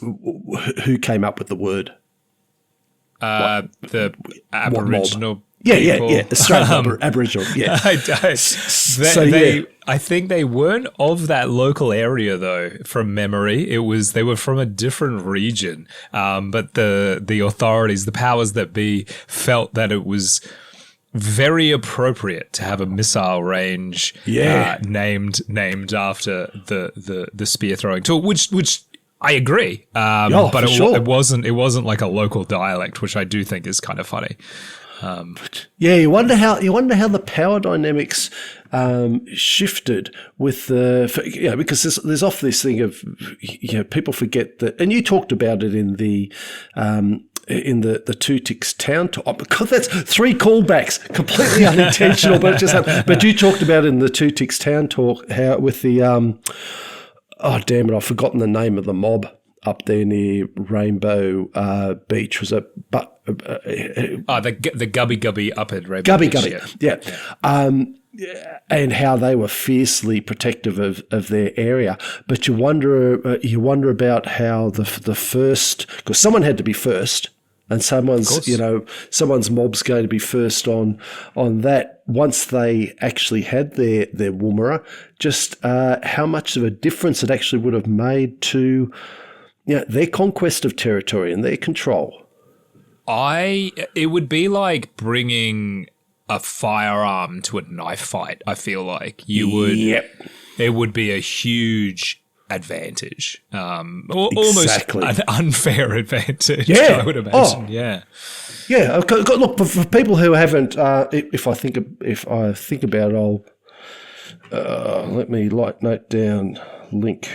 who came up with the word? The Aboriginal. Yeah. Australian Aboriginal. Yeah. I think they weren't of that local area though. From memory, they were from a different region. But the authorities, the powers that be, felt that it was very appropriate to have a missile range named after the spear throwing tool, which I agree. But it wasn't like a local dialect, which I do think is kind of funny. You wonder how the power dynamics shifted with because there's often this thing of people forget that, and you talked about it in the Two Ticks Town Talk. Oh, because that's 3 callbacks, completely unintentional, but it just happened. But you talked about it in the Two Ticks Town Talk how with the oh damn it, I've forgotten the name of the mob up there near Rainbow Beach. Was it? The Gubby up at Rainbow Beach. Gubby, yeah. And how they were fiercely protective of their area, but you wonder about how the first, because someone had to be first, and someone's mob's going to be first on that. Once they actually had their Woomera, just how much of a difference it actually would have made to their conquest of territory and their control. It would be like bringing a firearm to a knife fight. I feel like it would be a huge advantage, almost an unfair advantage. I would imagine. Look, for people who haven't, if I think about it, I'll let me note down link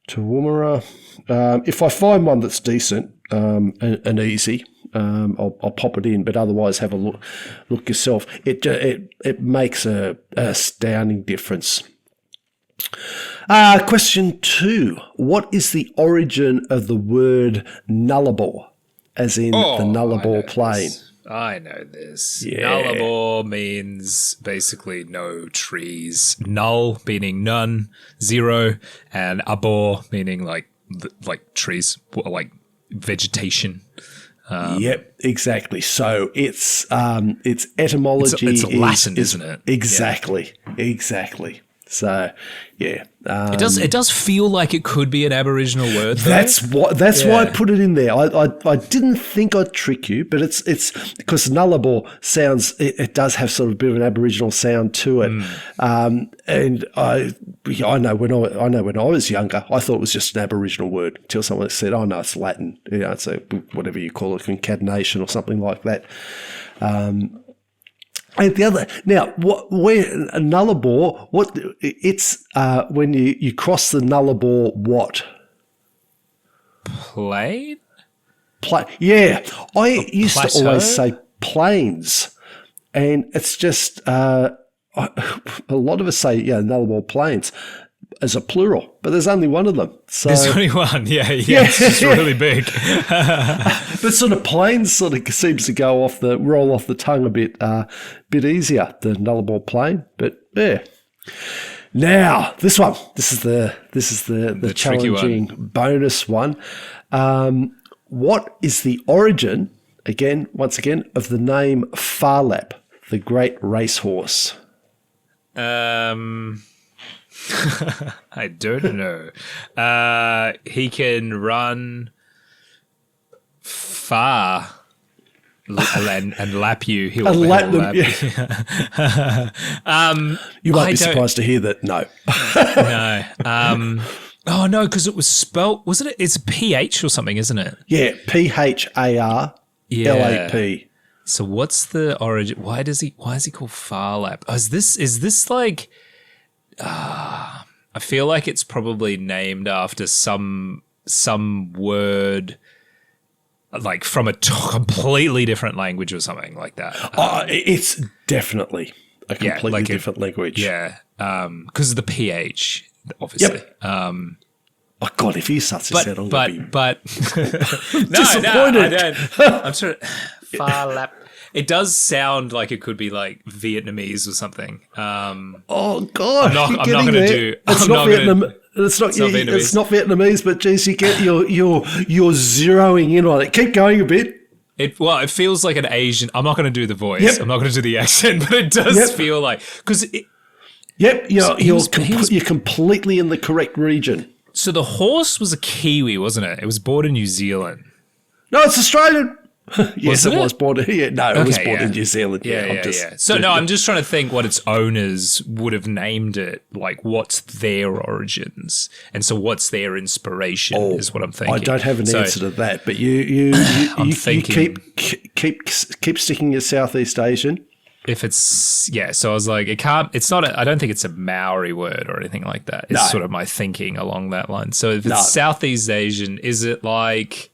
to Woomera. If I find one that's decent and easy, I'll pop it in. But otherwise, have a look yourself. It makes a astounding difference. Question 2: what is the origin of the word nullarbor, as in the Nullarbor Plain? I know this. Yeah. Nullarbor means basically no trees. Null meaning none, 0, and arbor meaning like trees, like vegetation. Yep, exactly. So its etymology it's Latin, isn't it? Exactly. So yeah, it does feel like it could be an Aboriginal word. Though. That's why I put it in there. I didn't think I'd trick you, but it's because nullarbor sounds. It does have sort of a bit of an Aboriginal sound to it. And I know when I was younger, I thought it was just an Aboriginal word until someone said, "Oh no, it's Latin." It's whatever you call it, concatenation or something like that. And the other now, a nullarbor? It's when you cross the nullarbor, what? Plain? Yeah, I used to always say plains, and it's just a lot of us say nullarbor plains as a plural, but there's only one of them. So there's only one, it's just really big. But sort of plains sort of seems to roll off the tongue a bit easier, the nullarbor plain. But yeah. Now this is the challenging bonus one. What is the origin once again of the name Phar Lap, the great racehorse? I don't know. He can run far and lap you. He'll lap them, lap you. You might be surprised to hear that. No. No. Oh, no, because it was spelt, wasn't it? It's PH or something, isn't it? Yeah, PHARLAP. So what's the origin? Why is he called Farlap? Oh, is this like? I feel like it's probably named after some word, like from a completely different language or something like that. It's definitely a completely different language. Yeah, because of the PH, obviously. Yep. Oh God! If he starts to settle, but no, disappointed. I don't. I'm sort of Farlap. It does sound like it could be like Vietnamese or something. Oh God! I'm not going to do. It's not Vietnamese. It's not Vietnamese, but geez, you're zeroing in on it. Keep going a bit. It feels like an Asian. I'm not going to do the voice. Yep. I'm not going to do the accent, but it does feel like because. Yep, you're completely in the correct region. So the horse was a Kiwi, wasn't it? It was born in New Zealand. No, it's Australian. Yes, it was born here. No, it was born in New Zealand. Yeah. So I'm just trying to think what its owners would have named it. Like, what's their origins, and so what's their inspiration is what I'm thinking. I don't have an answer to that, but you keep sticking your Southeast Asian. If it's so I was like, it's not. I don't think it's a Maori word or anything like that. It's sort of my thinking along that line. So if it's Southeast Asian, is it like?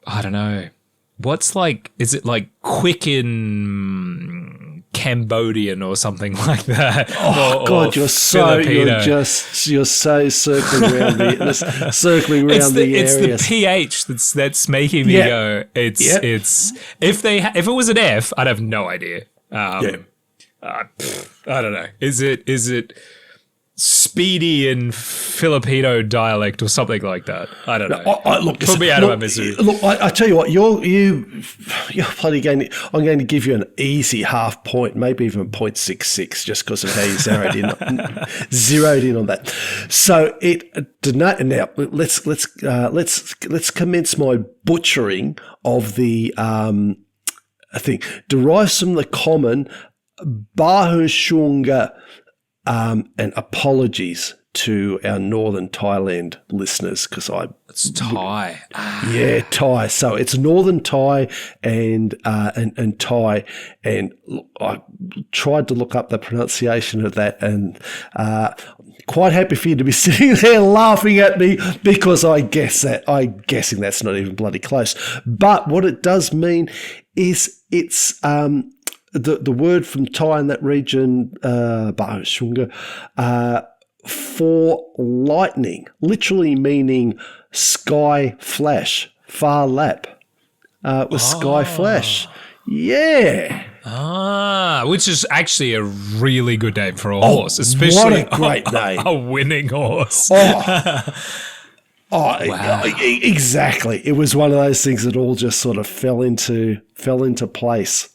I don't know. What's like? Is it like Quicken Cambodian or something like that? Oh God, you're so circling around the It's areas. the PH that's making me go. It's if it was an F, I'd have no idea. I don't know. Is it Speedy in Filipino dialect or something like that? I don't know. Put me out of my misery. Look, I tell you what, you're bloody going. I'm going to give you an easy half point, maybe even 0.66, just because of how you zeroed in on that. So now let's commence my butchering of the thing. Derives from the common Bahushunga. And apologies to our northern Thailand listeners because it's Thai. Yeah, Thai. So it's northern Thai and Thai, and I tried to look up the pronunciation of that, and quite happy for you to be sitting there laughing at me because I'm guessing that's not even bloody close. But what it does mean is it's the word from Thai in that region, Bahashunga, for lightning, literally meaning sky flash, far lap, sky flash. Yeah. Which is actually a really good name for a horse, especially what a great name. A winning horse. Wow. Exactly. It was one of those things that all just sort of fell into place.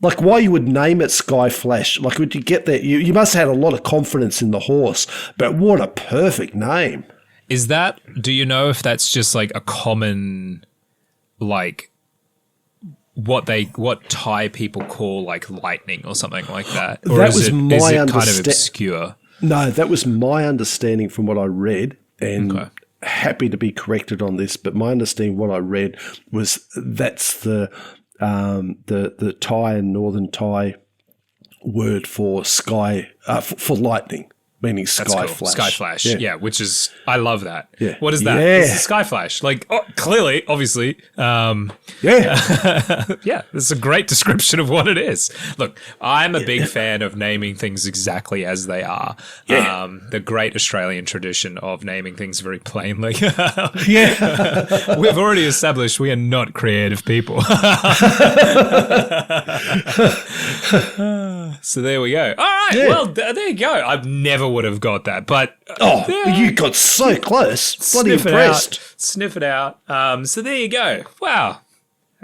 Like why you would name it Sky Flash. Like would you get that? You must have had a lot of confidence in the horse, but what a perfect name. Do you know if that's just like a common, like what Thai people call like lightning or something like that? Or that was my understanding. Kind of obscure? No, that was my understanding from what I read, and happy to be corrected on this, but my understanding what I read was that's the Thai and Northern Thai word for sky for lightning, meaning sky flash. Sky flash, yeah, which is I love that. Yeah. What is that? Yeah. It's a sky flash. Like clearly, obviously. It's a great description of what it is. Look, I'm a big fan of naming things exactly as they are. Yeah. The great Australian tradition of naming things very plainly. Yeah. We've already established we are not creative people. So there we go. All right. Yeah. Well, there you go. I never would have got that, but you got so close. Bloody impressed. Sniff it out. So there you go. Wow.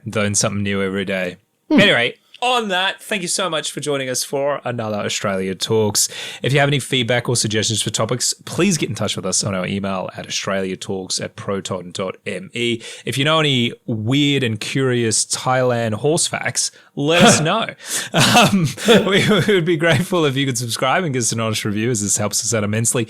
I'm doing something new every day. Anyway, on that, thank you so much for joining us for another Australia Talks. If you have any feedback or suggestions for topics, please get in touch with us on our email at australiatalks@proton.me. If you know any weird and curious Thailand horse facts, let us know. We would be grateful if you could subscribe and give us an honest review, as this helps us out immensely.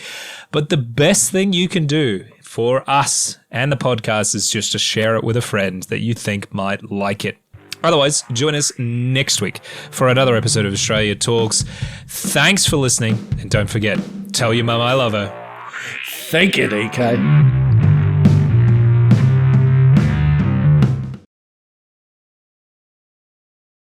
But the best thing you can do for us and the podcast is just to share it with a friend that you think might like it. Otherwise, join us next week for another episode of Australia Talks. Thanks for listening, and don't forget, tell your mum I love her. Thank you, DK.